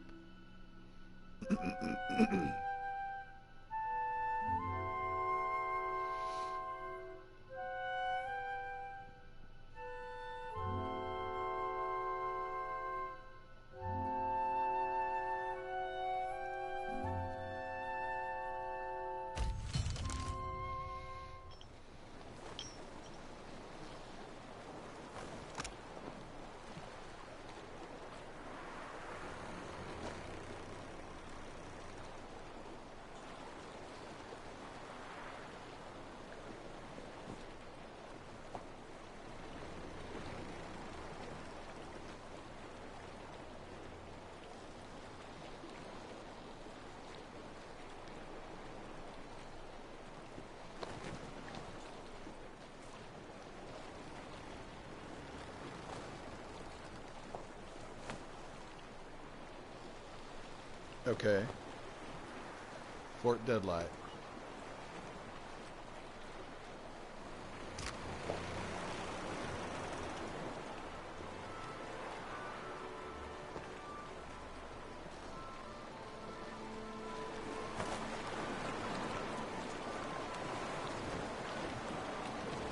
Okay. Fort Deadlight.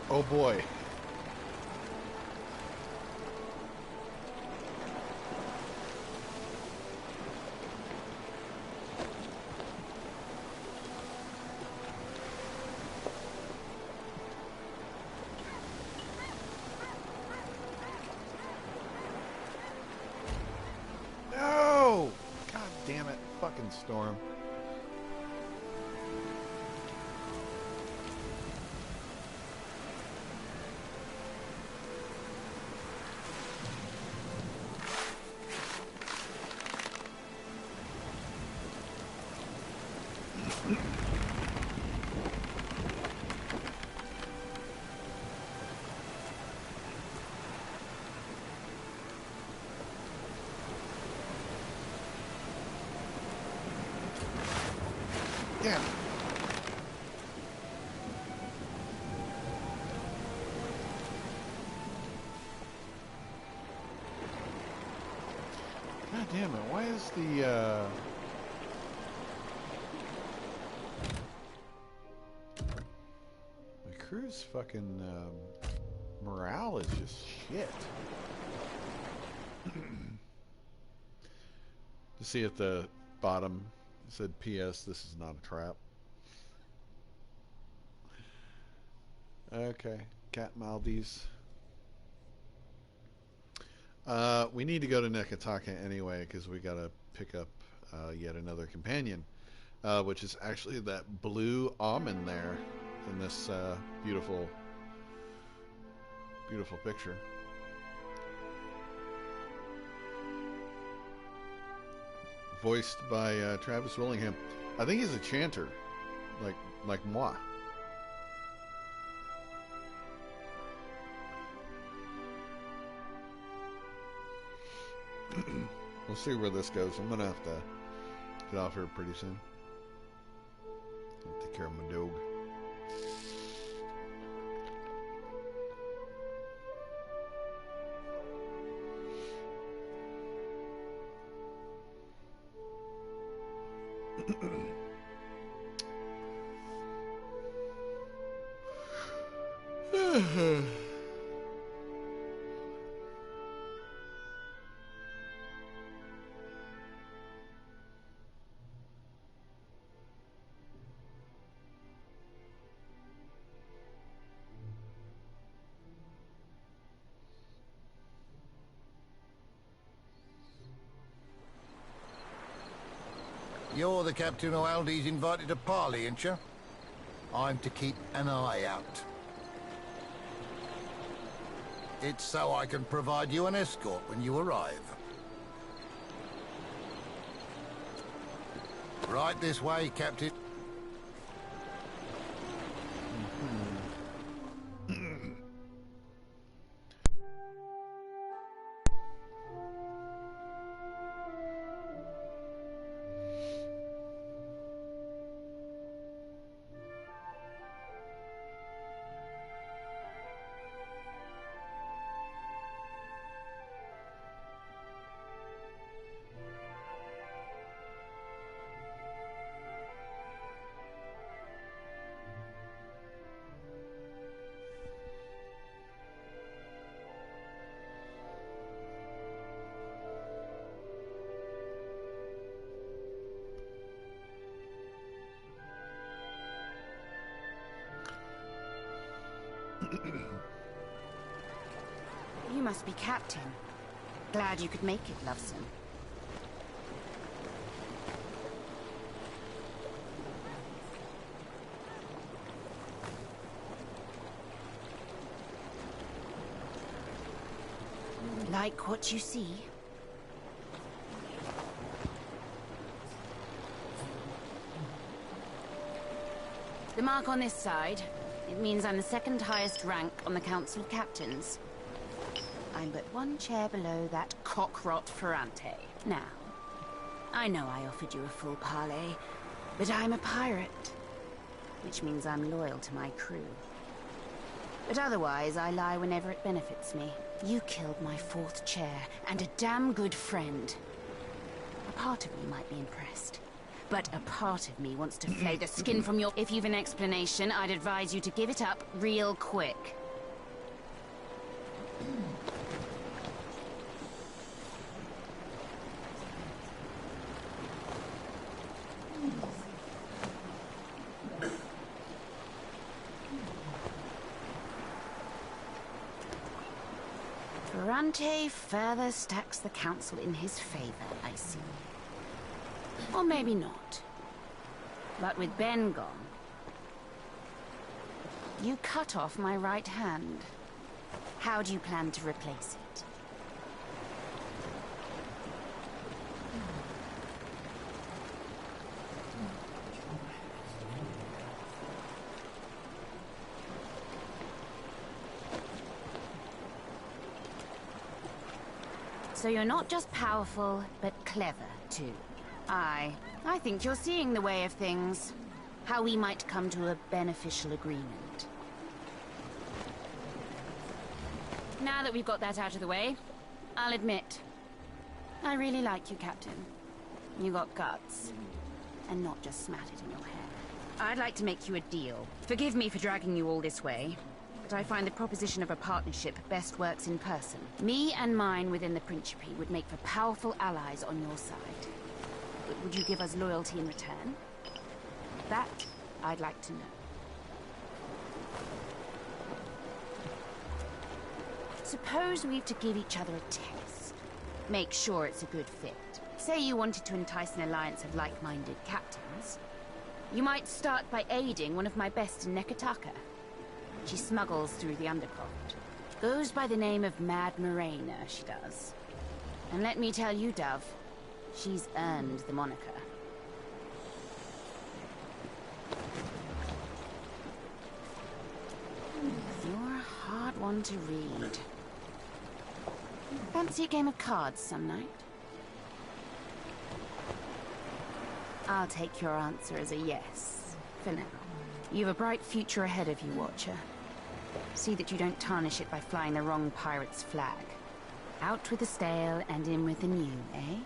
Oh boy. No! God damn it. Fucking storm. Damn. God damn it. Why is the crew's fucking morale is just shit. You see at the bottom it said P.S. This is not a trap. Okay, Cat Maldives. We need to go to Nekataka anyway because we gotta pick up yet another companion, which is actually that blue almond there in this beautiful picture. Voiced by Travis Willingham. I think he's a chanter, like moi. We'll see where this goes. I'm gonna have to get off here pretty soon. I'll take care of my dog. You're the captain who Aldi's invited to parley, ain't you? I'm to keep an eye out. It's so I can provide you an escort when you arrive. Right this way, Captain. You must be Captain. Glad you could make it, Loveson. Like what you see? The mark on this side, it means I'm the second highest rank on the Council of Captains. I'm but one chair below that cock-rot Ferrante. Now, I know I offered you a full parley, but I'm a pirate, which means I'm loyal to my crew. But otherwise, I lie whenever it benefits me. You killed my fourth chair, and a damn good friend. A part of me might be impressed, but a part of me wants to flay the skin from your... If you've an explanation, I'd advise you to give it up real quick. Ferrante further stacks the council in his favor, I see. Or maybe not. But with Ben gone, you cut off my right hand. How do you plan to replace it? So you're not just powerful, but clever, too. I think you're seeing the way of things. How we might come to a beneficial agreement. Now that we've got that out of the way, I'll admit, I really like you, Captain. You got guts, and not just smattered in your hair. I'd like to make you a deal. Forgive me for dragging you all this way, but I find the proposition of a partnership best works in person. Me and mine within the Principe would make for powerful allies on your side. But would you give us loyalty in return? That, I'd like to know. Suppose we have to give each other a test. Make sure it's a good fit. Say you wanted to entice an alliance of like-minded captains. You might start by aiding one of my best in Nekataka. She smuggles through the undercroft. Goes by the name of Mad Morena, she does. And let me tell you, Dove, she's earned the moniker. You're a hard one to read. Fancy a game of cards some night? I'll take your answer as a yes, for now. You've a bright future ahead of you, Watcher. See that you don't tarnish it by flying the wrong pirate's flag. Out with the stale and in with the new, eh?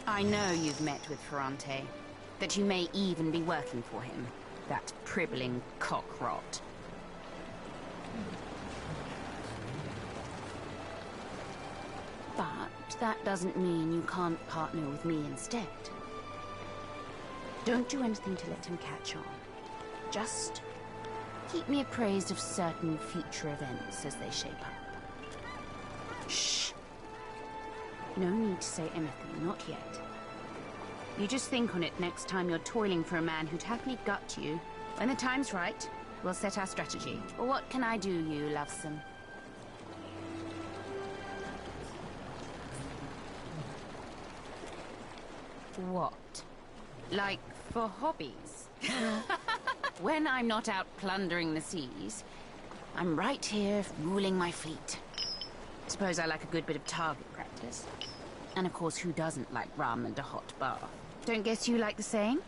I know you've met with Ferrante. That you may even be working for him. That pribbling cock-rot. that doesn't mean you can't partner with me instead. Don't do anything to let him catch on. Just keep me appraised of certain future events as they shape up. Shh. No need to say anything, not yet. You just think on it next time you're toiling for a man who'd happily gut you. When the time's right, we'll set our strategy. But what can I do, you lovesome? What? Like, for hobbies? When I'm not out plundering the seas, I'm right here ruling my fleet. Suppose I like a good bit of target practice. And of course, who doesn't like rum and a hot bath? Don't guess you like the saying?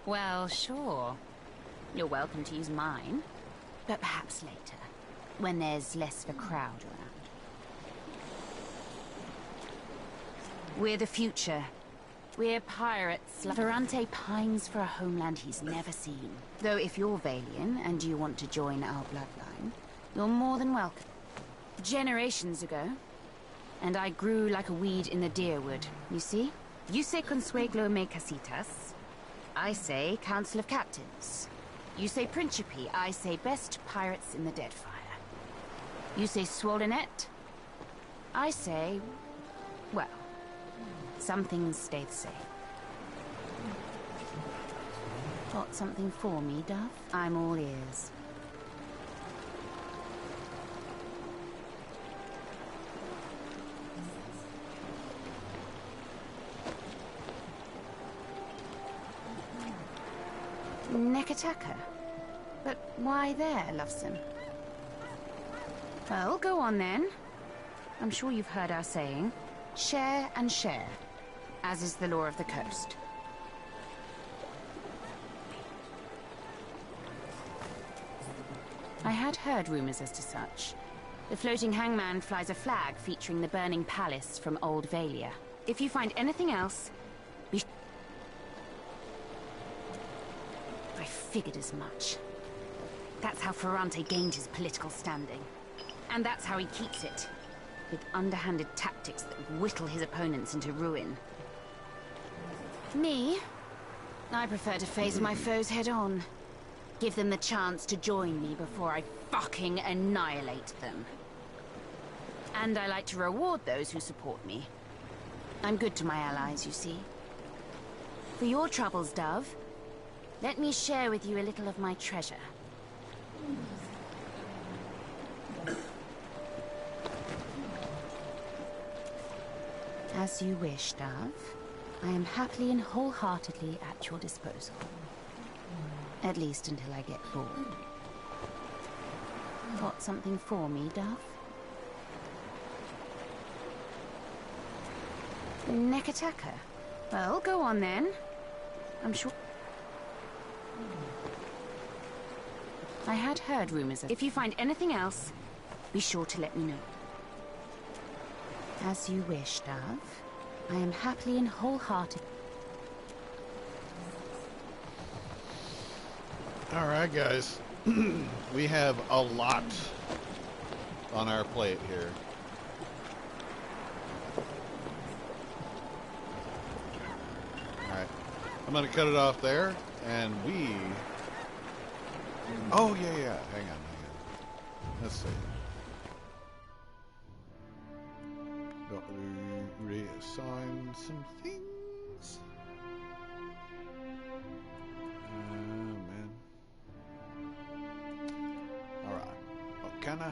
Well, sure. You're welcome to use mine. But perhaps later, when there's less of a crowd around. We're the future. We're pirates. Ferrante pines for a homeland he's never seen. Though if you're Valian and you want to join our bloodline, you're more than welcome. Generations ago, and I grew like a weed in the deerwood, you see? You say Consueglo me casitas. I say Council of Captains. You say Principe. I say best pirates in the Deadfire. You say Swollenet. I say, well, some things stay the same. Got something for me, Duff? I'm all ears. Nekataka? But why there, Loveson? Well, go on then. I'm sure you've heard our saying. Share and share, as is the law of the coast. I had heard rumors as to such. The floating hangman flies a flag featuring the burning palace from Old Valia. If you find anything else, be... I figured as much. That's how Ferrante gained his political standing. And that's how he keeps it. With underhanded tactics that whittle his opponents into ruin. Me? I prefer to face my foes head on. Give them the chance to join me before I fucking annihilate them. And I like to reward those who support me. I'm good to my allies, you see. For your troubles, Dove, let me share with you a little of my treasure. As you wish, Dove. I am happily and wholeheartedly at your disposal. At least until I get bored. Got something for me, Dove? Nekataka? Well, go on then. I'm sure... I had heard rumors of... If you find anything else, be sure to let me know. As you wish, Dove. I am happily and wholehearted. Alright, guys. We have a lot on our plate here. Alright. I'm gonna cut it off there, and we... Oh, yeah. Hang on. Let's see. Got to reassign some things. Man. Alright. What can I?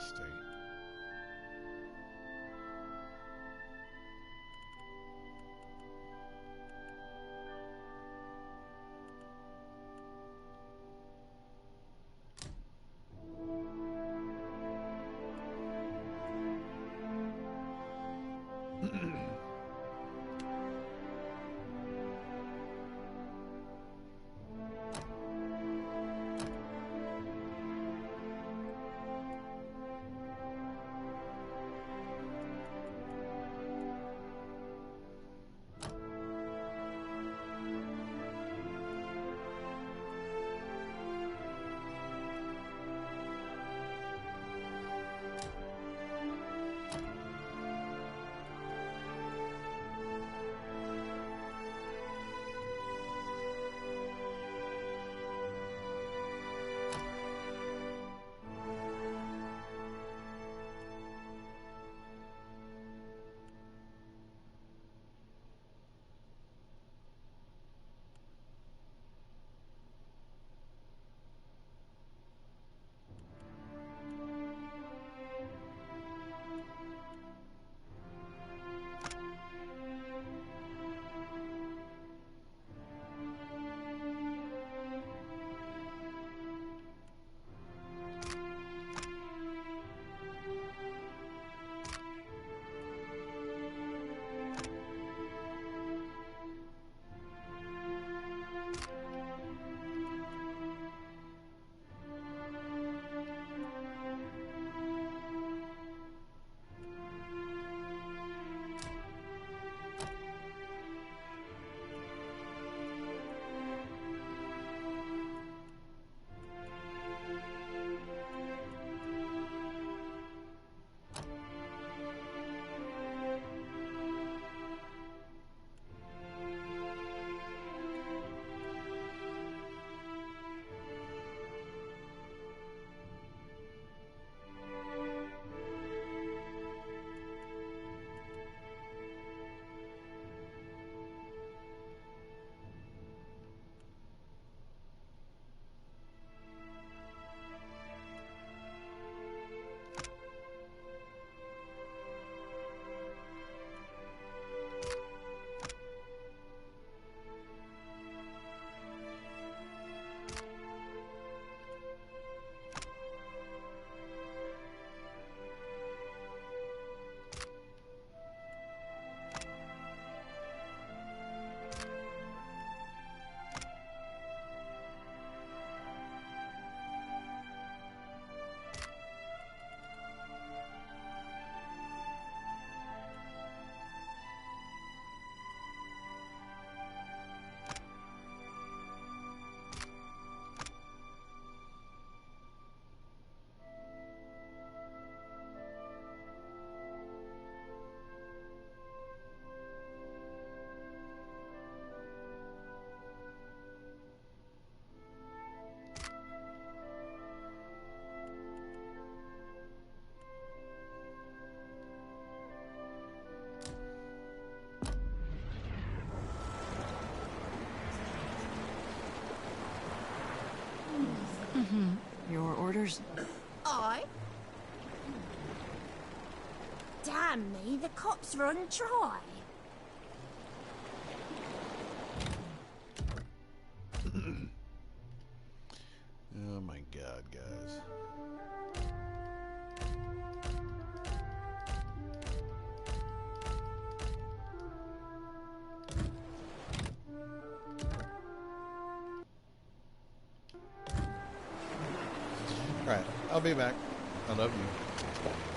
honesty. Your orders? Damn me, the cops run dry. Oh my god, guys. Alright, I'll be back. I love you.